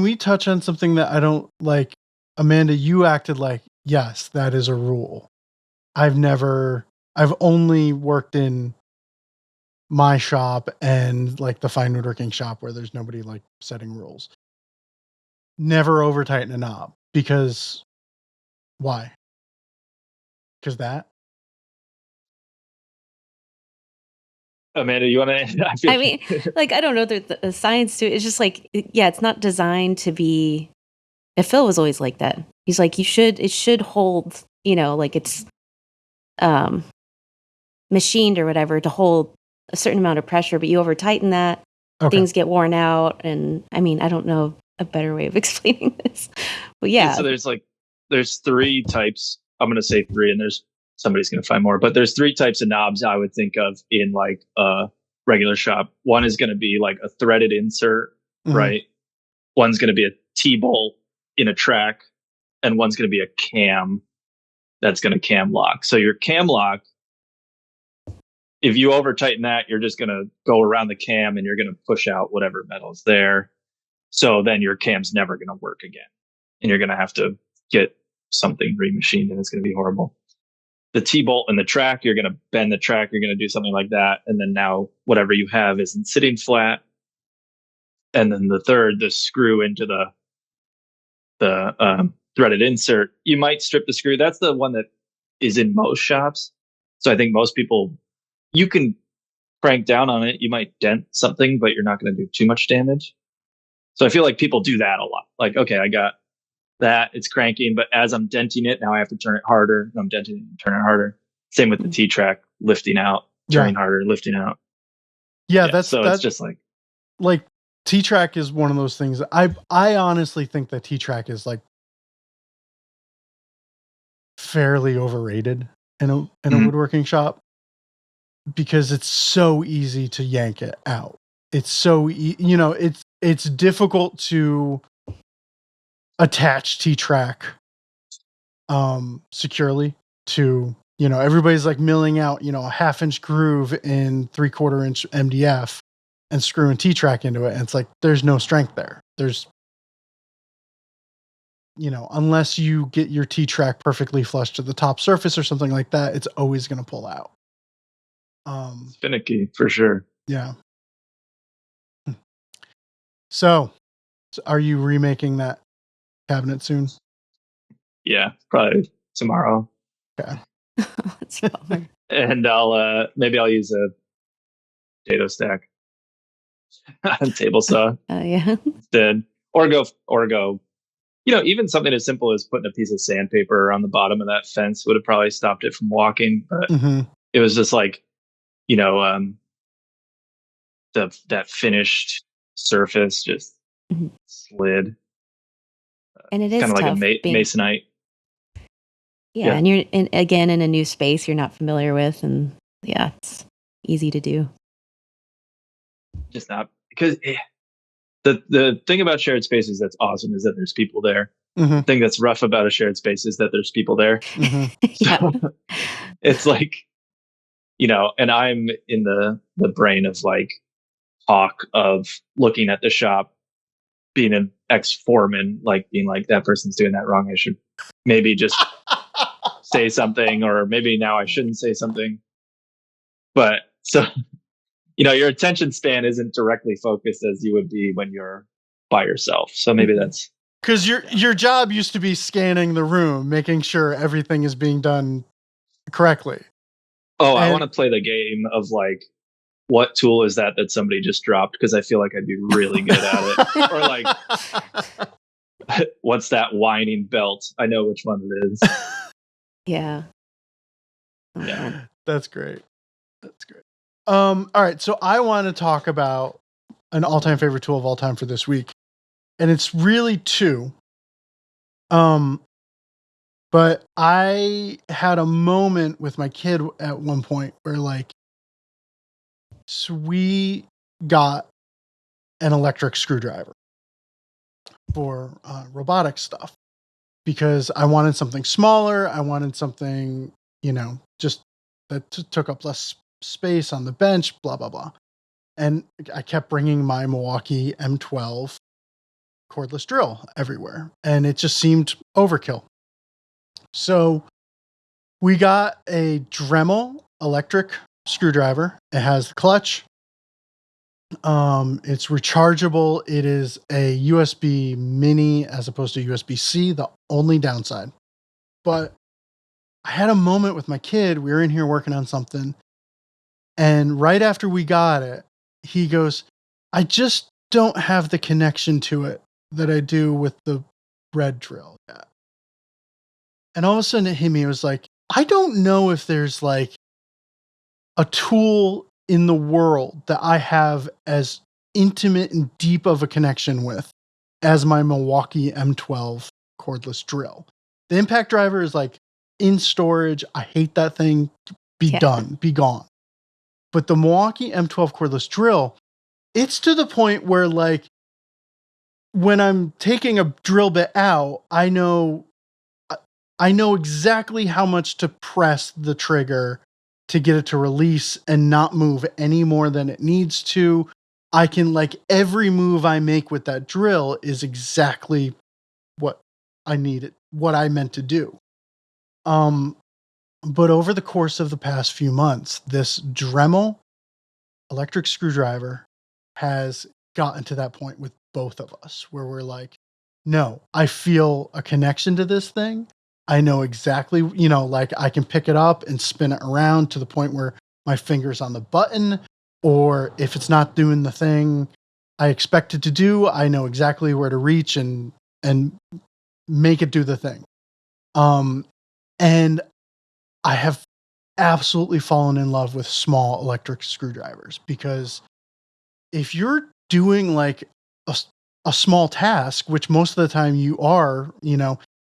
we touch on something that I don't like? Amanda, you acted like, yes, that is a rule. I've only worked in my shop and the fine woodworking shop where there's nobody setting rules. Never over tighten a knob, because why? Because that? Amanda, you want to? I mean, I don't know the science to it. It's just it's not designed to be. Phil was always like that. He's like, it should hold, it's machined or whatever to hold a certain amount of pressure, but you over tighten that, things get worn out. And I mean, I don't know a better way of explaining this, but yeah. So there's 3 types. I'm going to say 3, and somebody's going to find more, but there's 3 types of knobs I would think of in a regular shop. One is going to be like a threaded insert, right? One's going to be a T-bolt in a track, and one's going to be a cam that's going to cam lock. So your cam lock, if you over tighten that, you're just going to go around the cam and you're going to push out whatever metal's there. So then your cam's never going to work again. And you're going to have to get something remachined, and it's going to be horrible. The T-bolt in the track, you're going to bend the track, you're going to do something like that. And then now whatever you have isn't sitting flat. And then the third, the screw into the threaded insert, you might strip the screw. That's the one that is in most shops. So I think most people, you can crank down on it. You might dent something, but you're not going to do too much damage. So I feel like people do that a lot. Like, okay, I got that, it's cranking, but as I'm denting it, now I have to turn it harder. I'm denting it and turn it harder. Same with the T-track, lifting out, turning harder, lifting out. That's it's just like T-track is one of those things. I honestly think that T-track is like fairly overrated in a woodworking shop, because it's so easy to yank it out. It's so it's difficult to attach T-track securely to, everybody's like milling out, a 1/2 inch groove in 3/4 inch MDF and screwing T-track into it. And it's like, there's no strength there. There's, unless you get your T-track perfectly flush to the top surface or something like that, it's always going to pull out. It's finicky for sure. Yeah. So are you remaking that cabinet soon? Yeah, probably tomorrow. Okay. That's fun. And I'll use a potato stack on table saw. Yeah. Instead. Or go. Even something as simple as putting a piece of sandpaper on the bottom of that fence would have probably stopped it from walking. But it was just like, that finished surface just slid. And it is kind of tough like a masonite. Yeah, and you're in a new space you're not familiar with, and it's easy to do. Just not because the thing about shared spaces that's awesome is that there's people there. The thing that's rough about a shared space is that there's people there. So it's like, and I'm in the brain of like talk of looking at the shop, being an ex-foreman, like being like, that person's doing that wrong. I should maybe just say something, or maybe now I shouldn't say something. But so, your attention span isn't directly focused as you would be when you're by yourself. So maybe that's because your job used to be scanning the room, making sure everything is being done correctly. Oh, I want to play the game of like, what tool is that somebody just dropped? Because I feel like I'd be really good at it. Or like, what's that whining belt? I know which one it is. Yeah. Oh, yeah. man. That's great. All right. So I want to talk about an all-time favorite tool of all time for this week. And it's really two. But I had a moment with my kid at one point where like, so we got an electric screwdriver for robotic stuff because I wanted something smaller. I wanted something, just that took up less space on the bench, blah, blah, blah. And I kept bringing my Milwaukee M12 cordless drill everywhere. And it just seemed overkill. So we got a Dremel electric screwdriver. It has the clutch. It's rechargeable. It is a USB mini as opposed to USB-C, the only downside. But I had a moment with my kid. We were in here working on something. And right after we got it, he goes, I just don't have the connection to it that I do with the red drill yet. And all of a sudden it hit me. It was like, I don't know if there's like a tool in the world that I have as intimate and deep of a connection with as my Milwaukee M12 cordless drill. The impact driver is like in storage. I hate that thing. Be done. Be gone. But the Milwaukee M12 cordless drill, it's to the point where like when I'm taking a drill bit out, I know exactly how much to press the trigger to get it to release and not move any more than it needs to. I can like every move I make with that drill is exactly what I needed, what I meant to do. But over the course of the past few months, this Dremel electric screwdriver has gotten to that point with both of us where we're like, no, I feel a connection to this thing. I know exactly, like I can pick it up and spin it around to the point where my finger's on the button, or if it's not doing the thing I expect it to do, I know exactly where to reach and make it do the thing. And I have absolutely fallen in love with small electric screwdrivers because if you're doing like a small task, which most of the time you are,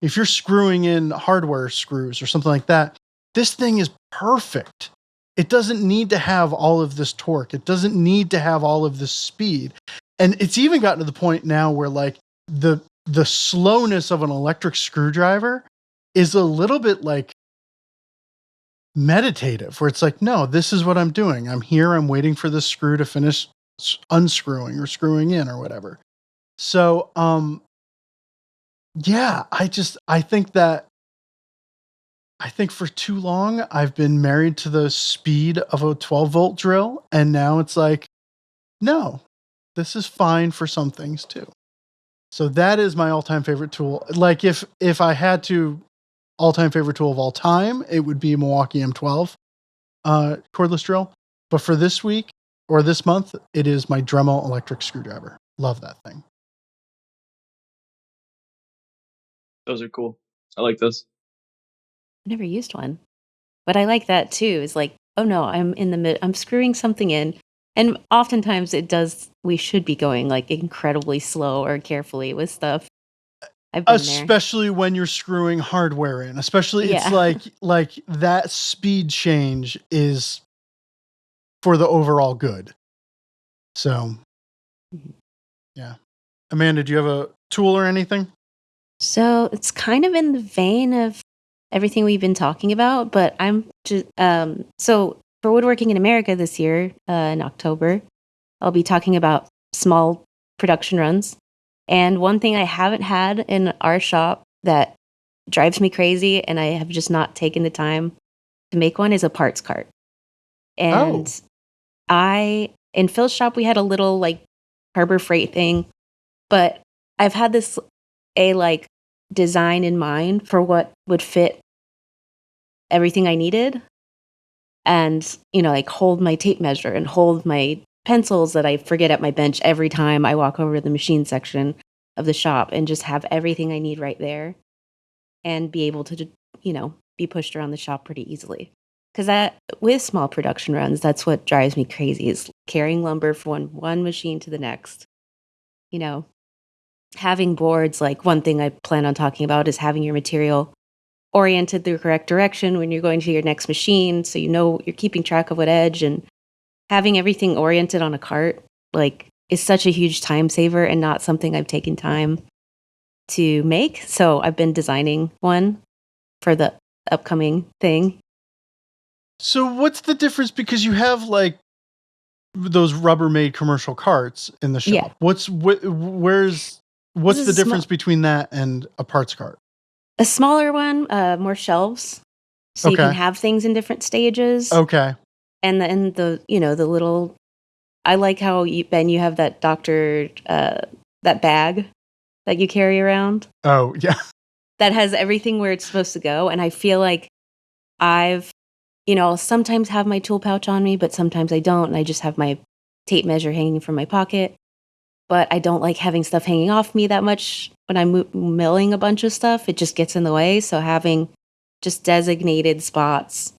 if you're screwing in hardware screws or something like that, this thing is perfect. It doesn't need to have all of this torque. It doesn't need to have all of this speed. And it's even gotten to the point now where like the slowness of an electric screwdriver is a little bit like meditative, where it's like, no, this is what I'm doing. I'm here. I'm waiting for this screw to finish unscrewing or screwing in or whatever. So, yeah, I think for too long I've been married to the speed of a 12-volt drill. And now it's like, no, this is fine for some things too. So that is my all-time favorite tool. Like if I had to all-time favorite tool of all time, it would be Milwaukee M12 cordless drill. But for this week or this month, it is my Dremel electric screwdriver. Love that thing. Those are cool. I like those. I've never used one, but I like that too. It's like, oh no, I'm screwing something in. And oftentimes we should be going like incredibly slow or carefully with stuff. I've been especially there. When you're screwing hardware in, especially it's like that speed change is for the overall good. So, yeah. Amanda, do you have a tool or anything? So it's kind of in the vein of everything we've been talking about, but I'm just, so for Woodworking in America this year, in October, I'll be talking about small production runs. And one thing I haven't had in our shop that drives me crazy, and I have just not taken the time to make one, is a parts cart. And in Phil's shop, we had a little like Harbor Freight thing, but I've had a design in mind for what would fit everything I needed. And, like hold my tape measure and hold my pencils that I forget at my bench every time I walk over to the machine section of the shop, and just have everything I need right there and be able to, be pushed around the shop pretty easily. Because with small production runs, that's what drives me crazy, is carrying lumber from one machine to the next. Having boards, like one thing I plan on talking about is having your material oriented the correct direction when you're going to your next machine, so you're keeping track of what edge, and having everything oriented on a cart is such a huge time saver and not something I've taken time to make. So I've been designing one for the upcoming thing. So what's the difference? Because you have like those Rubbermaid commercial carts in the shop. Yeah. What's the difference between that and a parts cart? A smaller one, more shelves, so you can have things in different stages. Okay. And then the little, I like how you have that that bag that you carry around. Oh, yeah. That has everything where it's supposed to go. And I feel like I'll sometimes have my tool pouch on me, but sometimes I don't. And I just have my tape measure hanging from my pocket. But I don't like having stuff hanging off me that much when I'm milling a bunch of stuff. It just gets in the way. So having just designated spots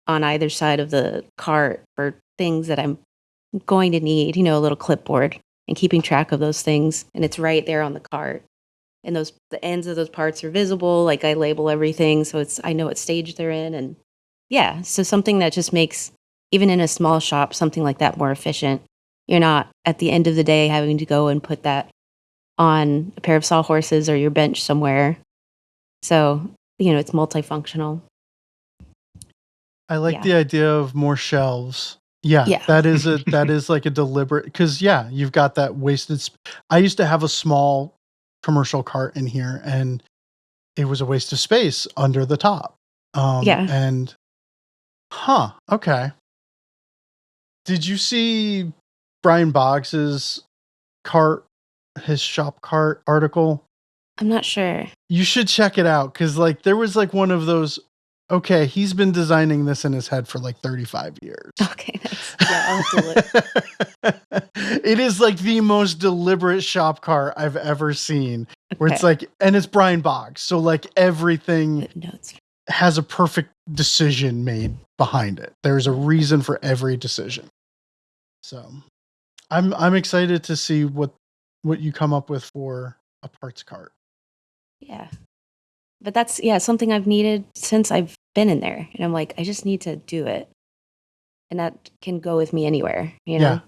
on either side of the cart for things that I'm going to need, a little clipboard, and keeping track of those things. And it's right there on the cart. And the ends of those parts are visible. Like I label everything, so I know what stage they're in. And yeah, so something that just makes even in a small shop, something like that more efficient. You're not at the end of the day having to go and put that on a pair of sawhorses or your bench somewhere. So, it's multifunctional. I like the idea of more shelves. Yeah. That is like a deliberate, because you've got that wasted. I used to have a small commercial cart in here, and it was a waste of space under the top. And okay. Did you see Brian Boggs's his shop cart article? I'm not sure. You should check it out, because like there was like one of those. Okay, he's been designing this in his head for like 35 years. Okay, nice. Yeah, I'll have to look. It is like the most deliberate shop cart I've ever seen. Where it's like, and it's Brian Boggs, so like everything has a perfect decision made behind it. There's a reason for every decision. So, I'm excited to see what you come up with for a parts cart. Yeah. But that's something I've needed since I've been in there. And I'm like, I just need to do it. And that can go with me anywhere, you know? Yeah.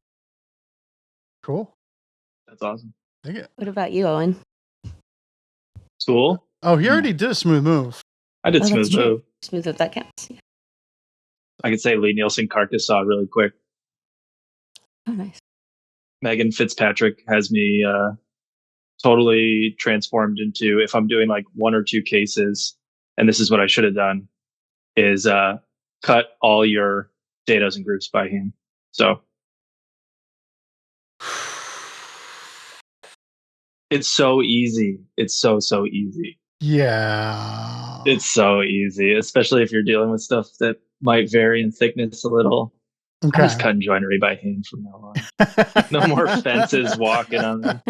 Cool. That's awesome. Dig it. What about you, Owen? Cool. Oh, he already did a smooth move. I did smooth move. Smooth if that counts. Yeah. I could say Lee Nielsen carcass saw really quick. Oh, nice. Megan Fitzpatrick has me totally transformed into, if I'm doing like 1 or 2 cases, and this is what I should have done, is cut all your datas and groups by hand. So it's so easy. It's so easy. Yeah. It's so easy, especially if you're dealing with stuff that might vary in thickness a little. Okay. I'm just cutting joinery by hand from now on. No more fences walking on them.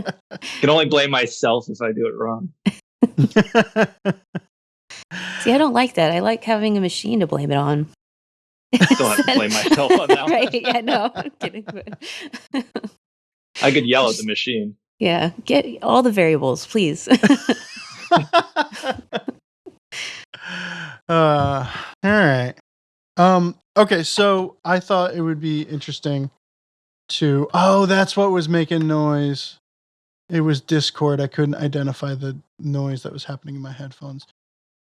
Can only blame myself if I do it wrong. See, I don't like that. I like having a machine to blame it on. Still have to blame myself on that one. Right? Yeah, no, I'm kidding. I could yell at the machine. Yeah, get all the variables, please. All right. Okay, so I thought it would be interesting to. Oh, that's what was making noise. It was Discord. I couldn't identify the noise that was happening in my headphones.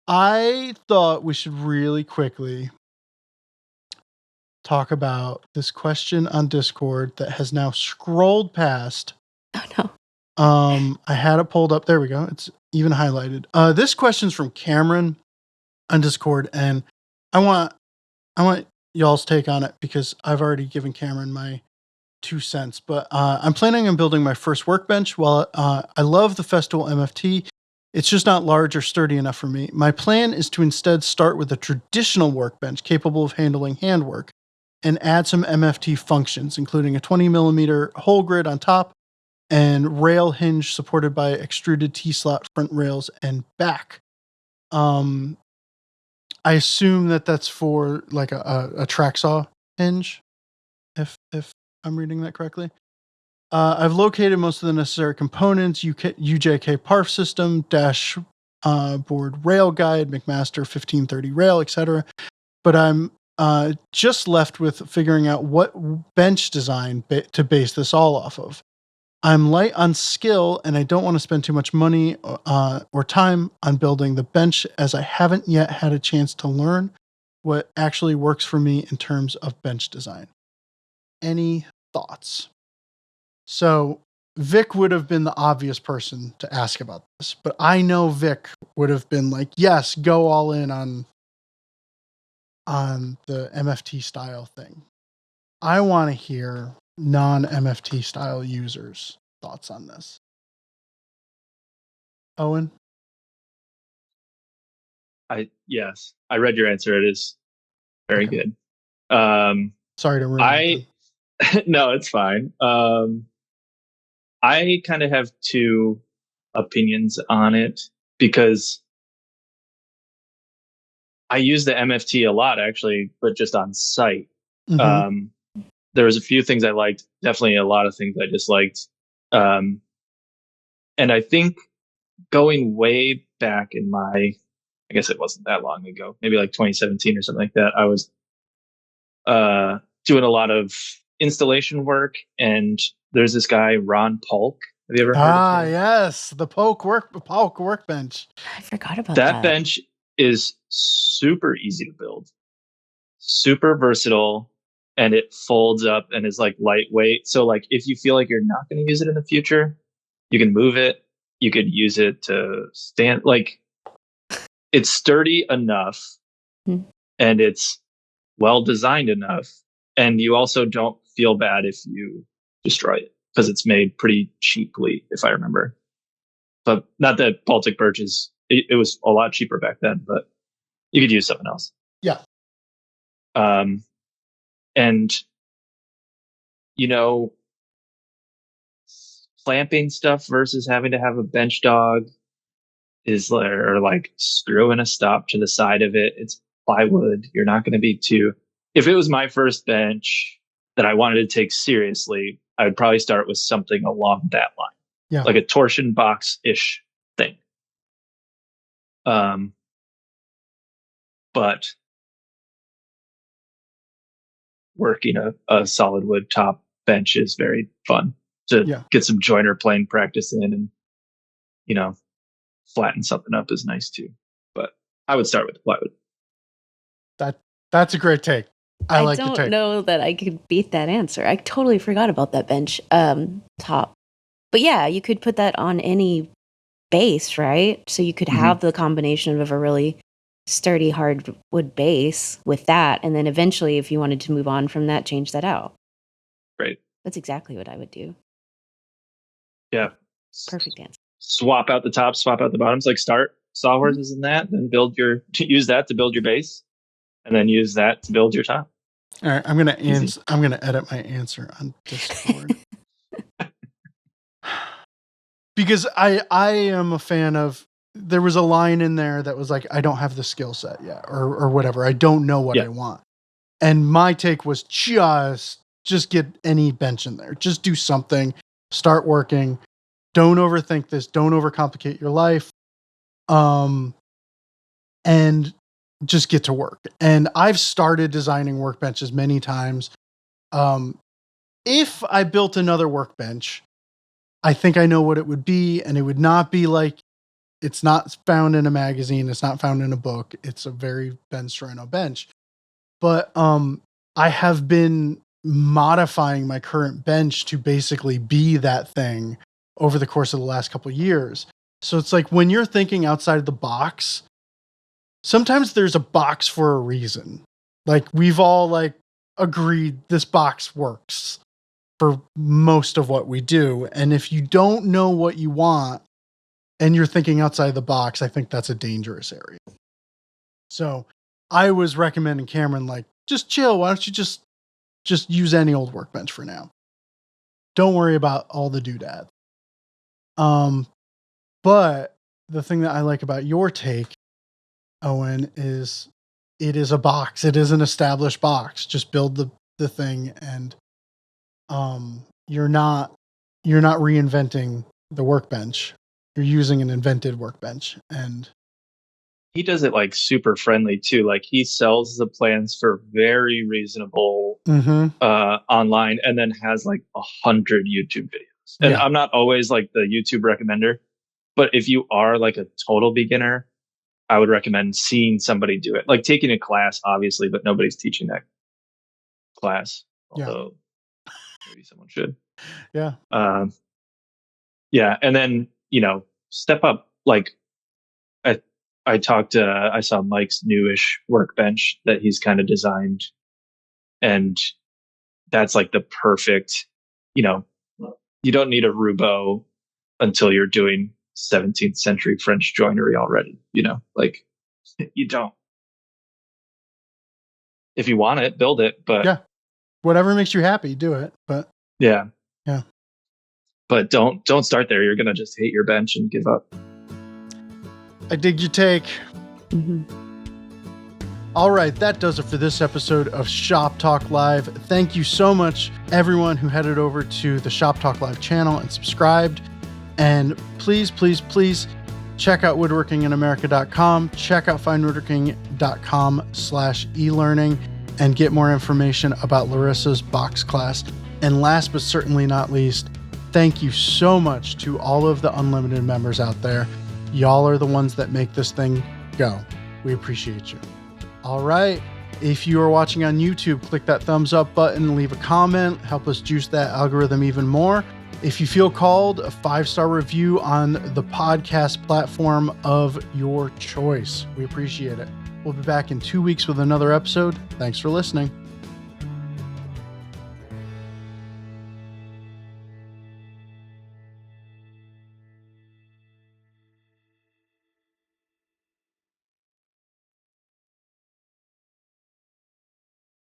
I thought we should really quickly talk about this question on Discord that has now scrolled past. Oh no. I had it pulled up. There we go. It's even highlighted. This question's from Cameron on Discord, and I want y'all's take on it because I've already given Cameron my 2 cents. But I'm planning on building my first workbench. While I love the Festool MFT, it's just not large or sturdy enough for me. My plan is to instead start with a traditional workbench capable of handling handwork and add some MFT functions, including a 20 millimeter hole grid on top and rail hinge supported by extruded T-slot front rails and back. I assume that that's for like a track saw hinge, if I'm reading that correctly. I've located most of the necessary components: UJK parf system, dashboard rail guide, McMaster 1530 rail, etc. But I'm just left with figuring out what bench design to base this all off of. I'm light on skill, and I don't want to spend too much money or time on building the bench, as I haven't yet had a chance to learn what actually works for me in terms of bench design. Any thoughts? So Vic would have been the obvious person to ask about this, but I know Vic would have been like, yes, go all in on the MFT style thing. I want to hear non-MFT style users' thoughts on this. Owen? Yes, I read your answer. It is very good. Sorry to ruin it. No, it's fine. I kind of have 2 opinions on it because I use the MFT a lot, actually, but just on site. Mm-hmm. There was a few things I liked, definitely a lot of things I disliked. And I think going way back in I guess it wasn't that long ago, maybe like 2017 or something like that, I was doing a lot of installation work, and there's this guy, Ron Polk. Have you ever heard of him? Yes, the Polk Workbench. I forgot about That that. bench is super easy to build, super versatile, and it folds up and is like lightweight. So like if you feel like you're not going to use it in the future, you can move it. You could use it to stand. Like it's sturdy enough, and it's well designed enough, and you also don't feel bad if you destroy it because it's made pretty cheaply, if I remember. But not that Baltic birch is, it was a lot cheaper back then, but you could use something else. Yeah. And, you know, clamping stuff versus having to have a bench dog is or like screwing a stop to the side of it. It's plywood. You're not going to be too, if it was my first bench that I wanted to take seriously, I would probably start with something along that line. Yeah. Like a torsion box-ish thing. But working a solid wood top bench is very fun to get some joiner plane practice in, and, you know, flatten something up is nice too. But I would start with the plywood. That's a great take. I like the take. I don't know that I could beat that answer. I totally forgot about that bench top. But yeah, you could put that on any base, right? So you could have the combination of a really sturdy hardwood base with that, and then eventually, if you wanted to move on from that, change that out. Great. That's exactly what I would do. Yeah. Perfect answer. Swap out the tops, swap out the bottoms. Like start sawhorses in that, then use that to build your base, and then use that to build your top. All right, I'm gonna edit my answer on Discord. Because I am a fan of, there was a line in there that was like, I don't have the skill set yet, or whatever. I don't know what I want. And my take was just get any bench in there. Just do something. Start working. Don't overthink this. Don't overcomplicate your life. And just get to work. And I've started designing workbenches many times. If I built another workbench, I think I know what it would be, and it would not be like, it's not found in a magazine, it's not found in a book. It's a very Ben Storino bench. But I have been modifying my current bench to basically be that thing over the course of the last couple of years. So it's like when you're thinking outside the box, sometimes there's a box for a reason. Like we've all like agreed this box works for most of what we do. And if you don't know what you want and you're thinking outside the box, I think that's a dangerous area. So I was recommending Cameron, like, just chill. Why don't you just use any old workbench for now? Don't worry about all the doodads. But the thing that I like about your take, Owen, is it is a box. It is an established box. Just build the thing, and you're not reinventing the workbench. You're using an invented workbench. And he does it like super friendly too. Like he sells the plans for very reasonable online, and then has like 100 YouTube videos. And I'm not always like the YouTube recommender, but if you are like a total beginner, I would recommend seeing somebody do it. Like taking a class, obviously, but nobody's teaching that class. Although maybe someone should. Yeah. Yeah. And then, step up. Like I saw Mike's newish workbench that he's kind of designed, and that's like the perfect, you don't need a Roubeau until you're doing 17th century French joinery already, like you don't. If you want it, build it, but whatever makes you happy, do it. But yeah. But don't start there. You're gonna just hate your bench and give up. I dig your take. All right, that does it for this episode of Shop Talk Live. Thank you so much, everyone who headed over to the Shop Talk Live channel and subscribed. And please, please, please check out woodworkinginamerica.com. Check out finewoodworking.com/elearning. and get more information about Larissa's box class. And last but certainly not least, thank you so much to all of the Unlimited members out there. Y'all are the ones that make this thing go. We appreciate you. All right. If you are watching on YouTube, click that thumbs up button, leave a comment, help us juice that algorithm even more. If you feel called, a 5-star review on the podcast platform of your choice. We appreciate it. We'll be back in 2 weeks with another episode. Thanks for listening.